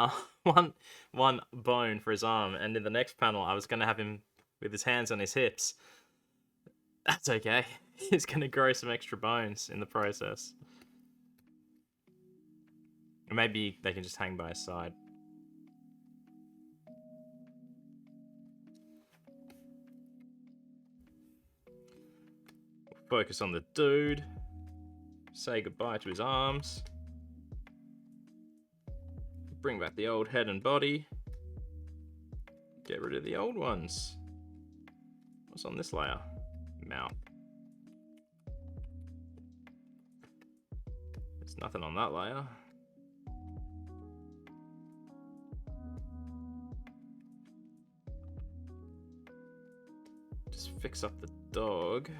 bone for his arm. And in the next panel, I was going to have him with his hands on his hips. That's okay. He's going to grow some extra bones in the process. Or maybe they can just hang by his side. Focus on the dude. Say goodbye to his arms. Bring back the old head and body. Get rid of the old ones. What's on this layer? Mouth. There's nothing on that layer. Just fix up the dog.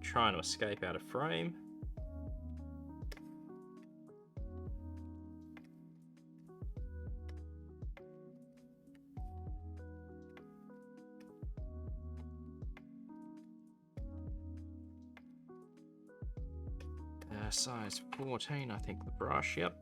Trying to escape out of frame. Size 14, I think, the brush, yep.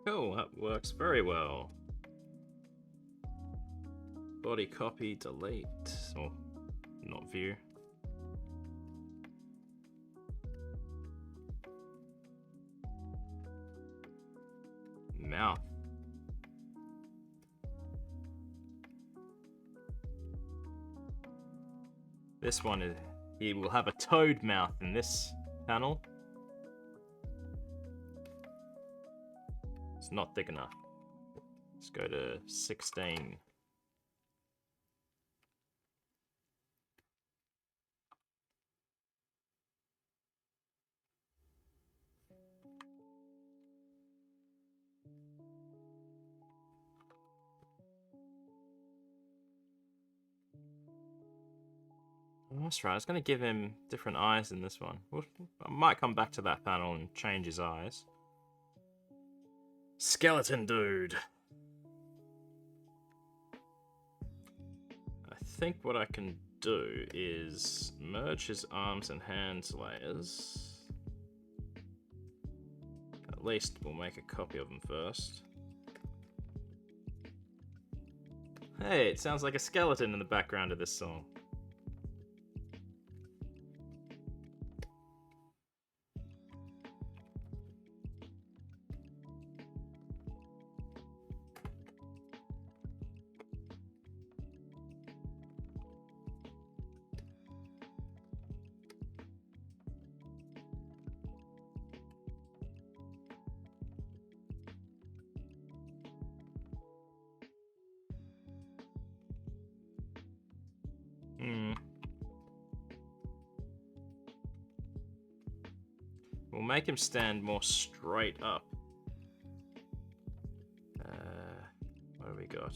Cool, that works very well. Body copy, delete, or not view. Mouth. This one is, he will have a toad mouth in this panel. It's not thick enough. Let's go to 16. Oh, that's right, I was going to give him different eyes in this one. I might come back to that panel and change his eyes. Skeleton dude. I think what I can do is merge his arms and hands layers. At least we'll make a copy of him first. Hey, it sounds like a skeleton in the background of this song. We'll make him stand more straight up. What have we got?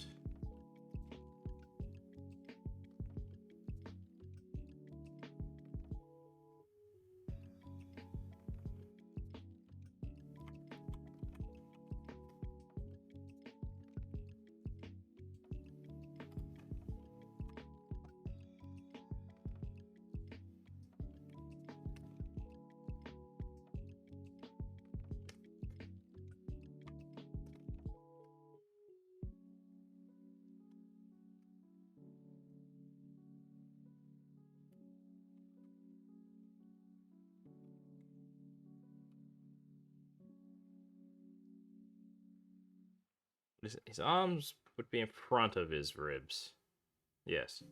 His arms would be in front of his ribs. Yes.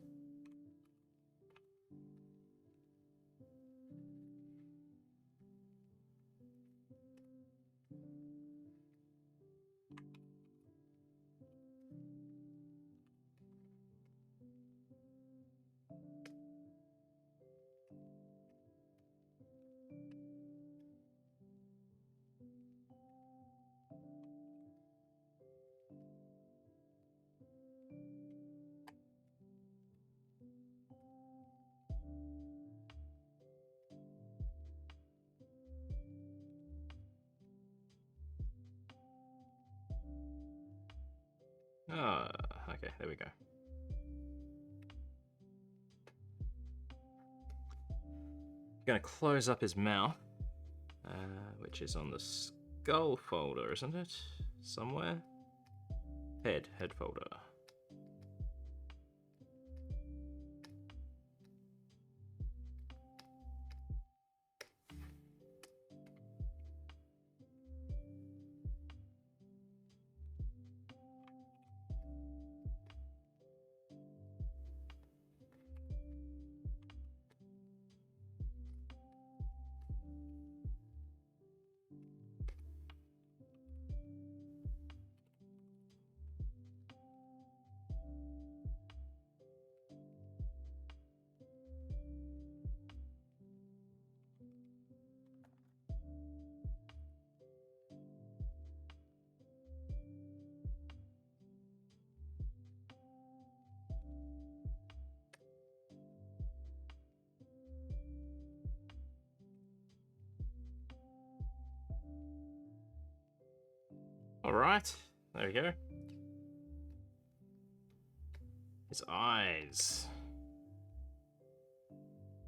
Oh, okay, there we go. Gonna close up his mouth, which is on the skull folder, isn't it? Somewhere? Head folder. Alright, there we go. His eyes.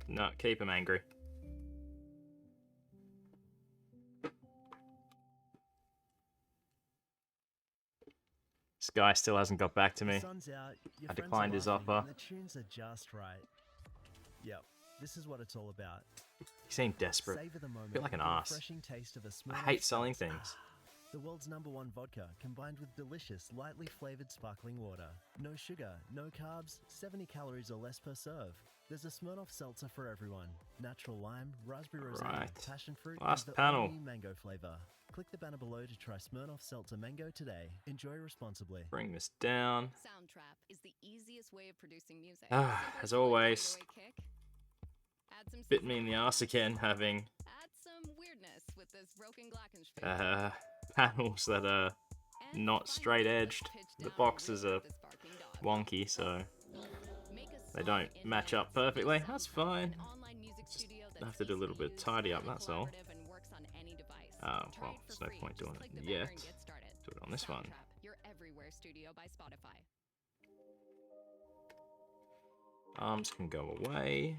No, keep him angry. This guy still hasn't got back to me. Sun's out, your I friends are declined his laughing, offer. and the tunes are just right. Yep, this is what it's all about. He seemed desperate. Savor the moment I feel like an with the ass. refreshing taste of a I Smirnoff hate selling Seltzer. things. The world's #1 vodka combined with delicious, lightly flavored sparkling water. No sugar, no carbs, 70 calories or less per serve. There's a Smirnoff Seltzer for everyone. Natural lime, raspberry rosé, Right. passion fruit, Last and the panel. all-new mango flavor. Click the banner below to try Smirnoff Seltzer Mango today. Enjoy responsibly. Bring this down. Soundtrap is the easiest way of producing music. Ah, Simply as select a always. 808 kick, add some Bit me in the arse again having add some weirdness with this broken glockenspiel. panels that are And not finally, straight let's edged. pitch The down and boxes are revisit this barking dog. wonky, so Make a they song don't in match up minutes. perfectly. Use That's Soundtrap, fine. an online music studio I that's have to do a little easy bit to of tidy use, up, that's all. collaborative, and works on any device. Oh, Try well, it for there's no free. point Just doing click it the banner yet. and get started. Do it on this one. Soundtrap, your everywhere studio by Spotify. Arms can go away.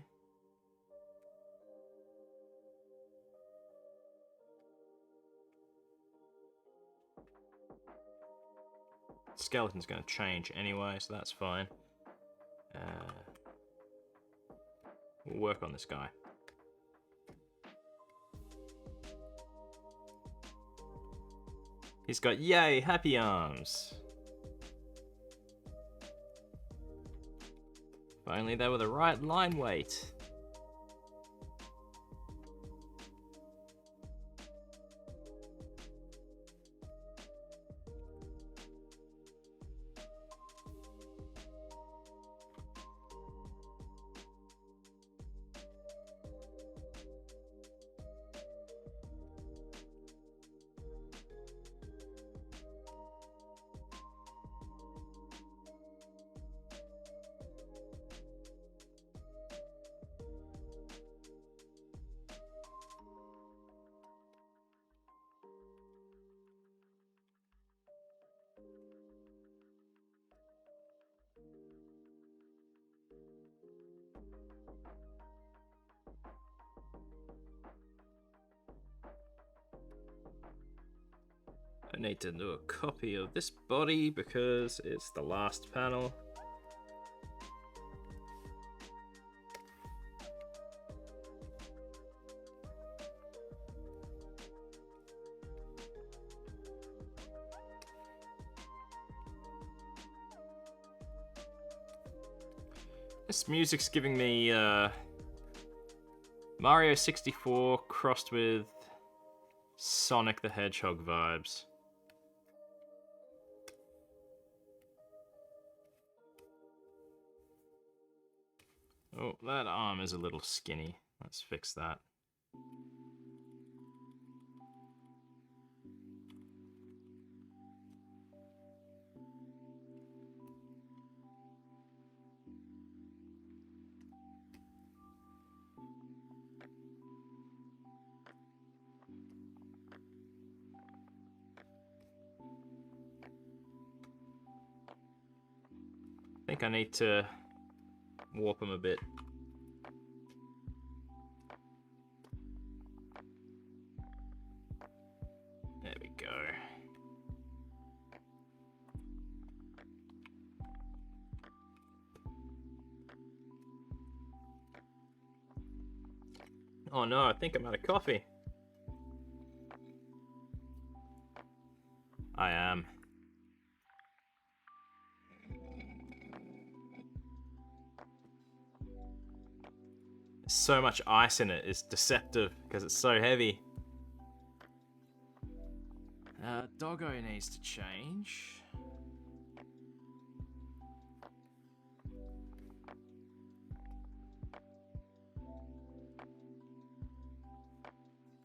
Skeleton's going to change anyway, so that's fine. We'll work on this guy. He's got yay, happy arms. If only they were the right line weight. I need to do a copy of this body because it's the last panel. This music's giving me Mario 64 crossed with Sonic the Hedgehog vibes. Oh, that arm is a little skinny. Let's fix that. think I need to warp them a bit. There we go. Oh no, I think I'm out of coffee. I am. So much ice in it is deceptive because it's so heavy. Doggo needs to change.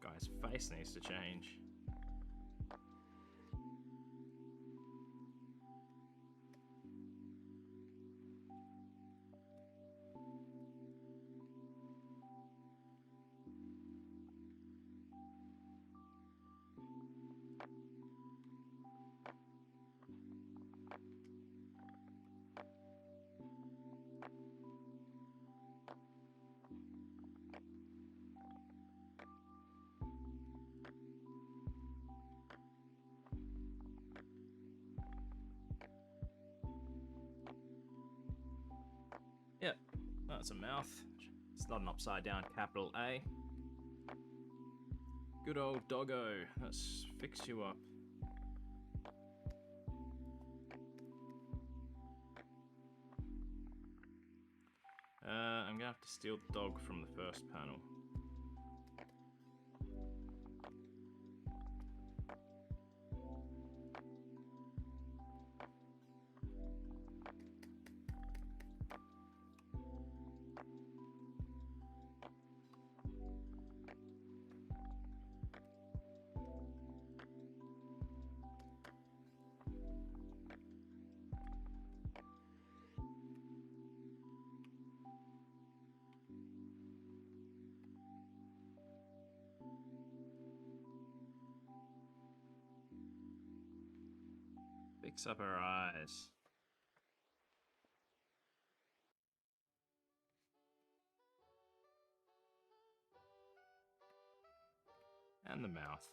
Guy's face needs to change. Yep, that's a mouth. It's not an upside down capital A. Good old doggo. Let's fix you up. I'm gonna have to steal the dog from the first panel. Fix up her eyes. And the mouth.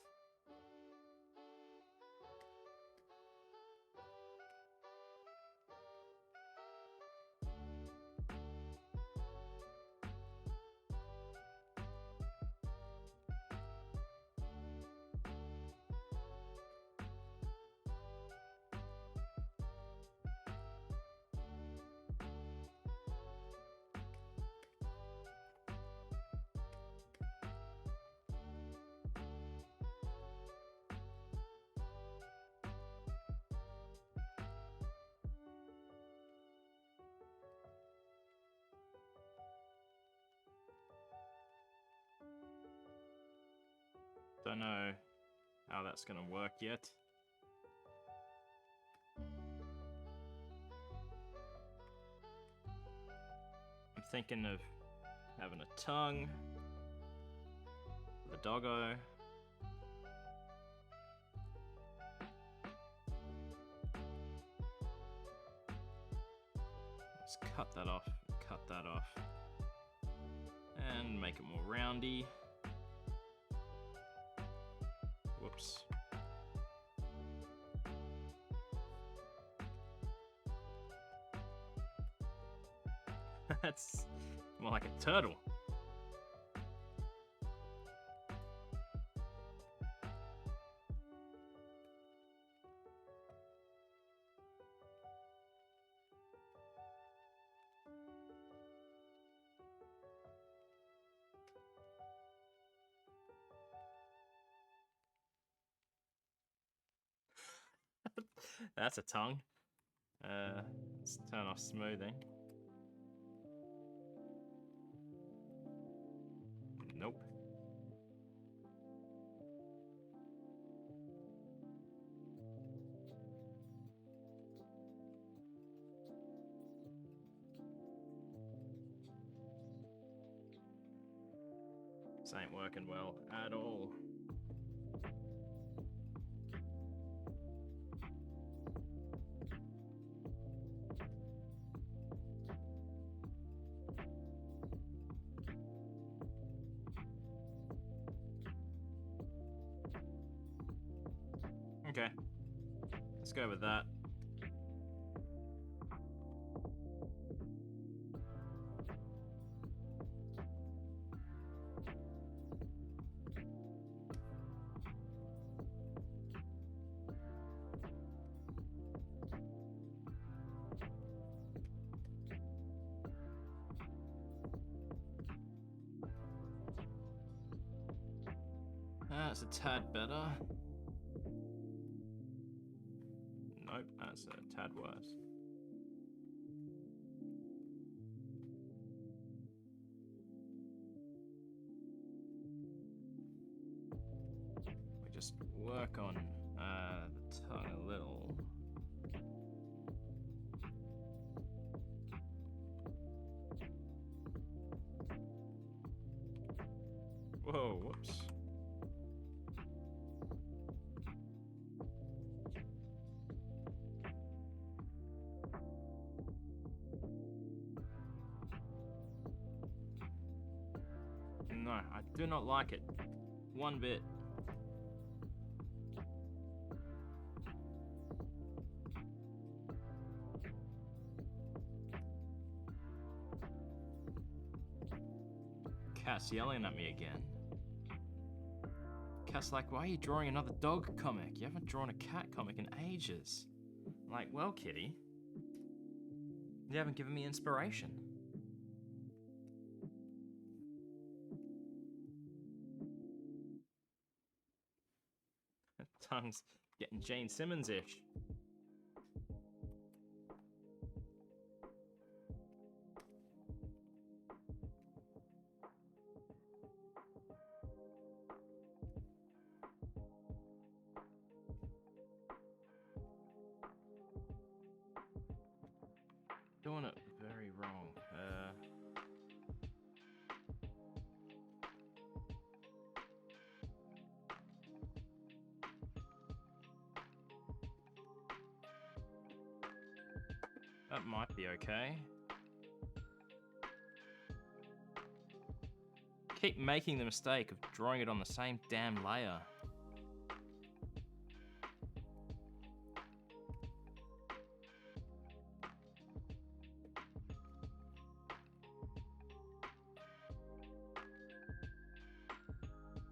Don't know how that's gonna work yet. I'm thinking of having a tongue, the doggo. Let's cut that off, and make it more roundy. Whoops. That's more like a turtle. That's a tongue. Let's turn off smoothing. Nope. This ain't working well at all. Okay. Let's go with that. That's a tad better. Nope, that's a tad worse. We just work on the tongue a little. Whoa, whoops. No, I do not like it. One bit. Cat's yelling at me again. Cat's like, why are you drawing another dog comic? You haven't drawn a cat comic in ages. I'm like, well, kitty, you haven't given me inspiration. Tongue's getting Gene Simmons-ish. Doing it very wrong. That might be okay. Keep making the mistake of drawing it on the same damn layer.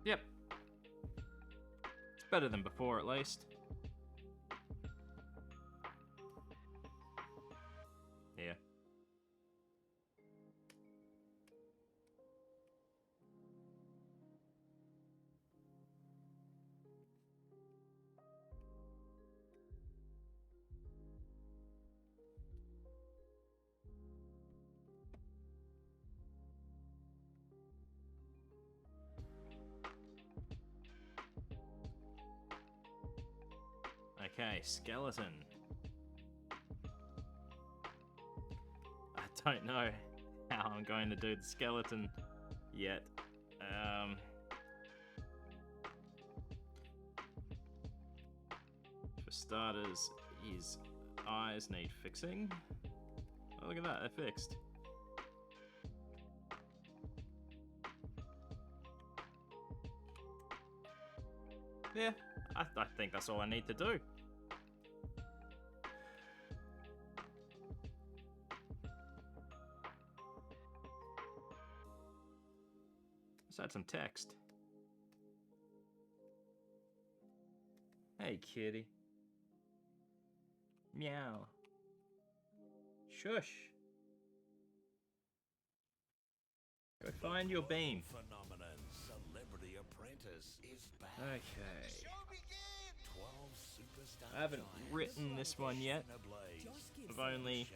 Yep. It's better than before, at least. Yeah. Okay, skeleton. I don't know how I'm going to do the skeleton yet. For starters, his eyes need fixing. Oh, look at that, they're fixed. Yeah, I think that's all I need to do. Let's add some text. Hey, kitty. Meow. Shush. Go find your beam. Phenomenon Celebrity Apprentice is back. Okay. I haven't written this one yet. I've only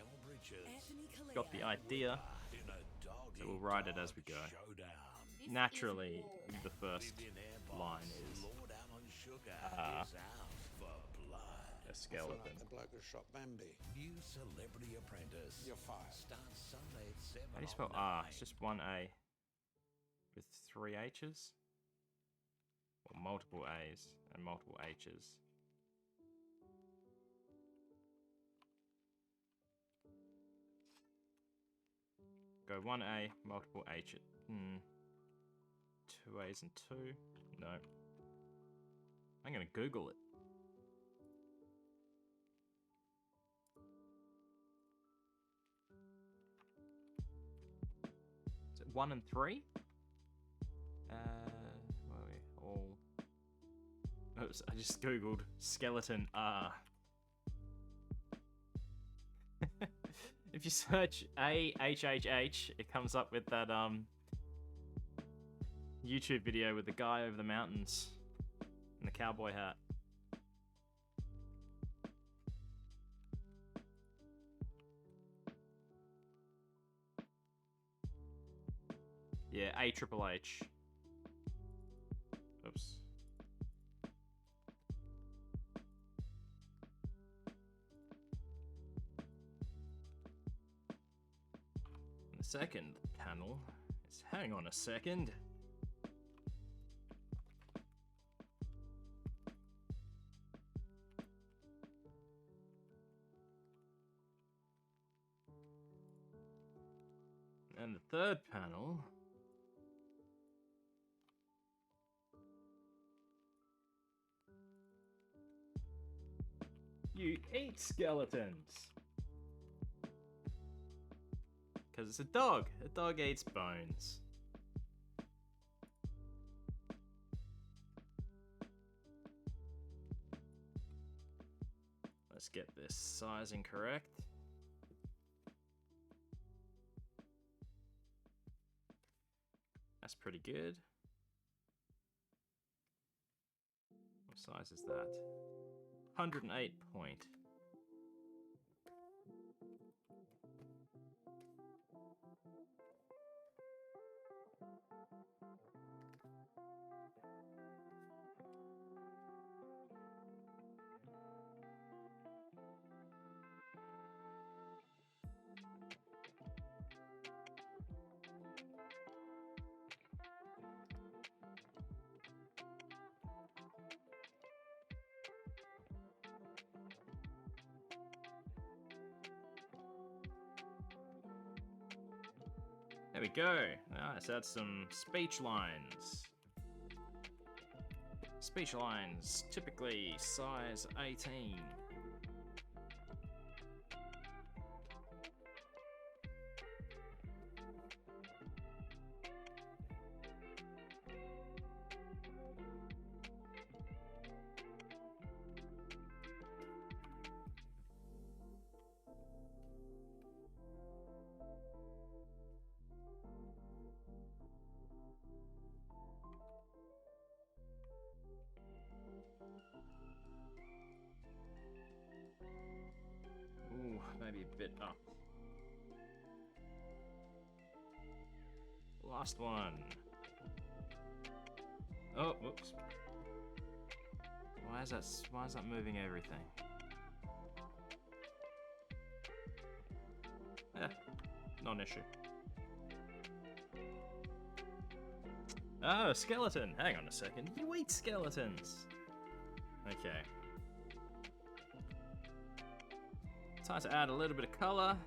got the idea, so we'll write it as we go. Naturally, the first line is a skeleton. The bloke who shot Bambi. New Celebrity Apprentice. You're fired. Starts Sunday at 7. How do you spell R? It's just one A with 3 H's? Or multiple A's and multiple H's. Go 1A, multiple H. 2 A's and 2. No. I'm gonna Google it. 1 and 3. Where are we? All. Oops, I just googled skeleton R. If you search AHHH, it comes up with that YouTube video with the guy over the mountains in the cowboy hat. Yeah, AHHH. Oops. The second panel is, hang on a second. And the third panel. You eat skeletons. Because it's a dog. A dog eats bones. Let's get this sizing correct. That's pretty good. What size is that? 108 point. There we go. Let's add some speech lines. Speech lines, typically size 18. Ooh, maybe a bit up. Last one. Oh, whoops. Why is that moving everything? Non-issue. Oh, skeleton! Hang on a second. You eat skeletons! Okay. Time to add a little bit of color.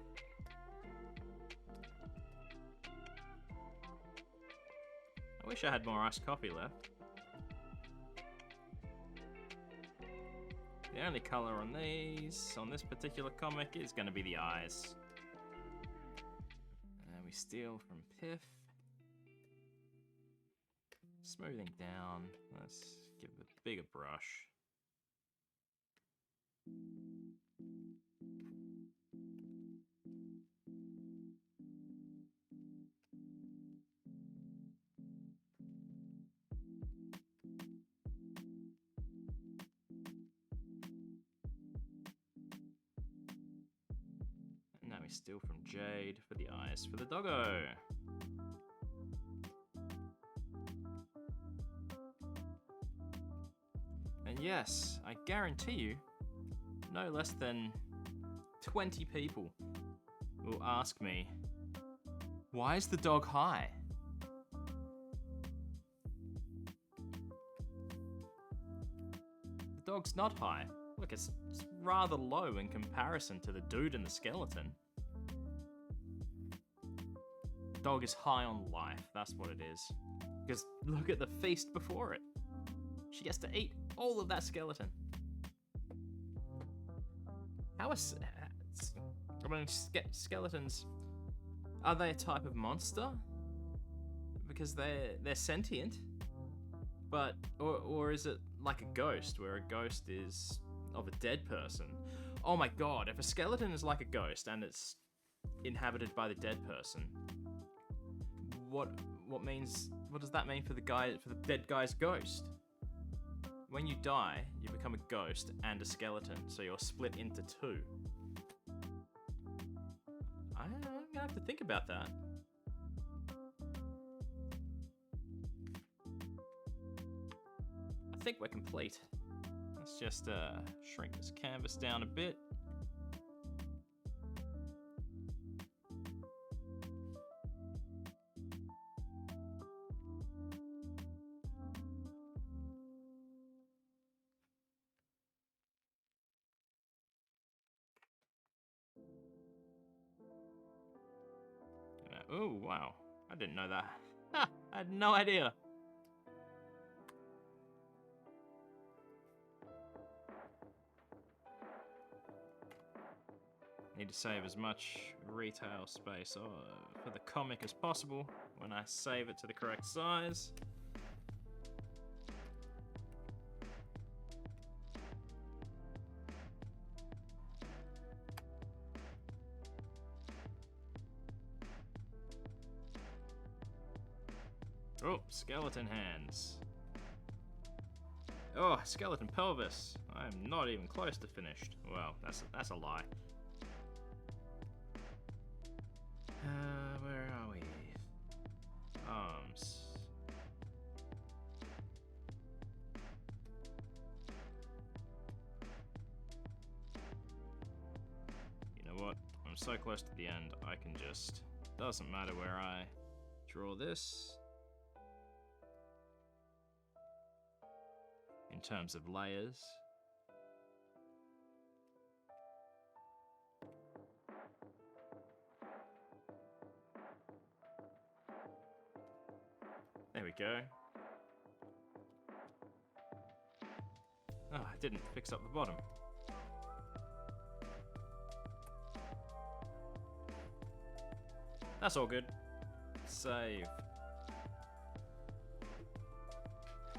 I wish I had more iced coffee left. The only color on these, on this particular comic, is going to be the eyes. And we steal from Piff. Smoothing down. Let's give it a bigger brush. And now we steal from Jade for the eyes for the doggo. And yes, I guarantee you, no less than 20 people will ask me, why is the dog high? The dog's not high. Look, it's rather low in comparison to the dude and the skeleton. The dog is high on life, that's what it is. Because look at the feast before it. She gets to eat all of that skeleton. How is... I mean, skeletons, are they a type of monster? because they're sentient, but or is it like a ghost, where a ghost is of a dead person? Oh my god! If a skeleton is like a ghost and it's inhabited by the dead person, what does that mean for the dead guy's ghost? When you die, you become a ghost and a skeleton, so you're split into two. I'm gonna have to think about that. I think we're complete. Let's just shrink this canvas down a bit. Oh, wow. I didn't know that. Ha! I had no idea. Need to save as much retail space for the comic as possible when I save it to the correct size. Oh, skeleton hands. Oh, skeleton pelvis. I'm not even close to finished. Well, that's a lie. Where are we? Arms. You know what? I'm so close to the end, I can just... Doesn't matter where I draw this. In terms of layers. There we go. Oh, I didn't fix up the bottom. That's all good. Save.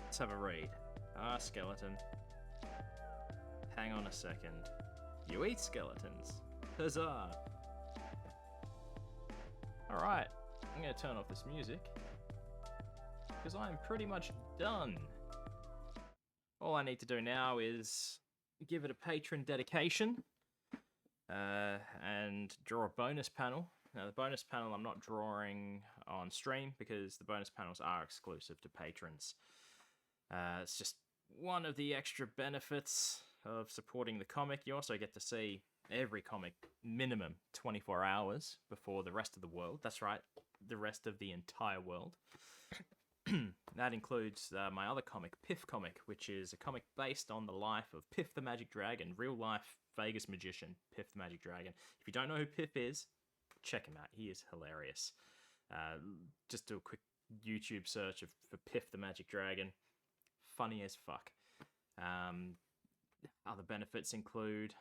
Let's have a read. Ah, skeleton. Hang on a second. You eat skeletons. Huzzah! Alright, I'm gonna turn off this music, because I'm pretty much done. All I need to do now is give it a patron dedication, and draw a bonus panel. Now, the bonus panel I'm not drawing on stream, because the bonus panels are exclusive to patrons. It's just one of the extra benefits of supporting the comic. You also get to see every comic minimum 24 hours before the rest of the world. That's right, the rest of the entire world. That includes my other comic, Piff Comic, which is a comic based on the life of Piff the Magic Dragon, real-life Vegas magician, Piff the Magic Dragon. If you don't know who Piff is, check him out. He is hilarious. Just do a quick YouTube search for Piff the Magic Dragon. Funny as fuck. Other benefits include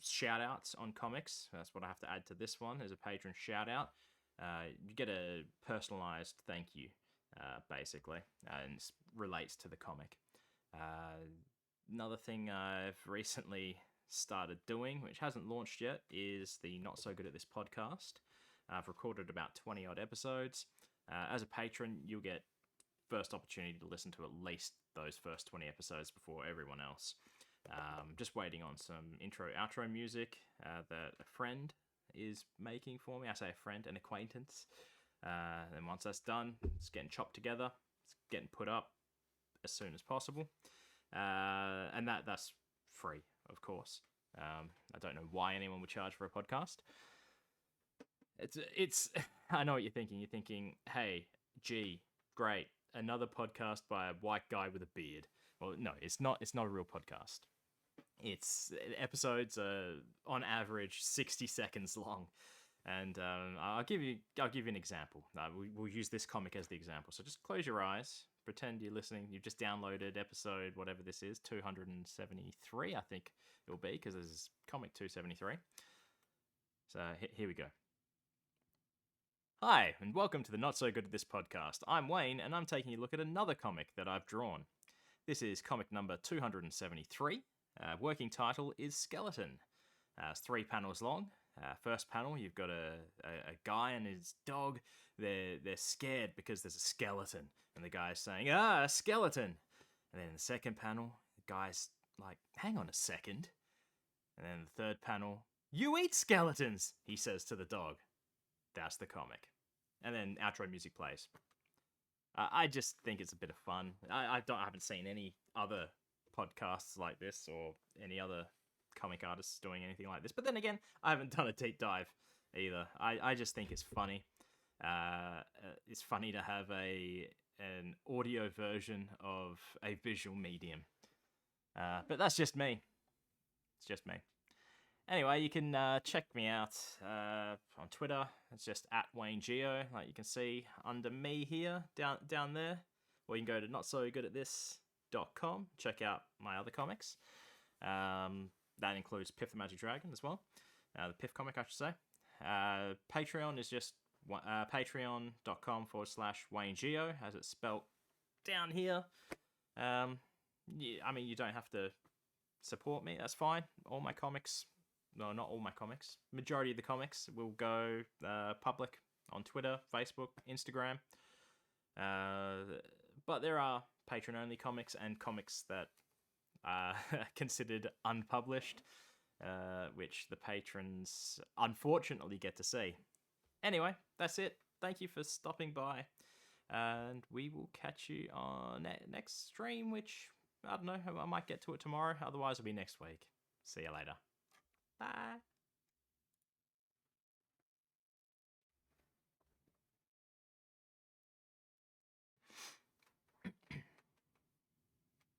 shout-outs on comics. That's what I have to add to this one, as a patron shout-out. You get a personalized thank you, basically, and it relates to the comic. Another thing I've recently started doing, which hasn't launched yet, is the Not So Good at This podcast. I've recorded about 20 odd episodes. As a patron, you'll get first opportunity to listen to at least those first 20 episodes before everyone else. Just waiting on some intro outro music that a friend is making for me. I say a friend, an acquaintance. And once that's done, it's getting chopped together. It's getting put up as soon as possible. And that's free, of course. I don't know why anyone would charge for a podcast. It's I know what you're thinking. You're thinking, hey, gee, great, another podcast by a white guy with a beard. Well, no, it's not a real podcast. It's episodes are on average 60 seconds long, and I'll give you an example. We'll use this comic as the example. So just close your eyes, pretend you're listening. You've just downloaded episode whatever this is, 273, I think it will be, because this is comic 273. So here we go. Hi, and welcome to the Not So Good at This podcast. I'm Wayne, and I'm taking a look at another comic that I've drawn. This is comic number 273. Working title is Skeleton. It's 3 panels long. First panel, you've got a guy and his dog. They're scared because there's a skeleton, and the guy's saying, "Ah, a skeleton." And then the second panel, the guy's like, "Hang on a second." And then the third panel, "You eat skeletons," he says to the dog. That's the comic. And then outro music plays. I just think it's a bit of fun. I haven't seen any other podcasts like this or any other comic artists doing anything like this. But then again, I haven't done a deep dive either. I just think it's funny. It's funny to have an audio version of a visual medium. But that's just me. It's just me. Anyway, you can check me out on Twitter. It's just @WayneGeo, like you can see under me here, down there. Or you can go to notsogoodатthis.com, check out my other comics. That includes Piff the Magic Dragon as well. The Piff comic, I should say. Patreon is just patreon.com/WayneGeo, as it's spelt down here. I mean, you don't have to support me, that's fine. All my comics, no, not all my comics, majority of the comics will go public on Twitter, Facebook, Instagram. But there are Patreon-only comics and comics that are considered unpublished, which the patrons unfortunately get to see. Anyway, that's it. Thank you for stopping by, and we will catch you on next stream, which, I don't know, I might get to it tomorrow, otherwise it'll be next week. See you later. Bye.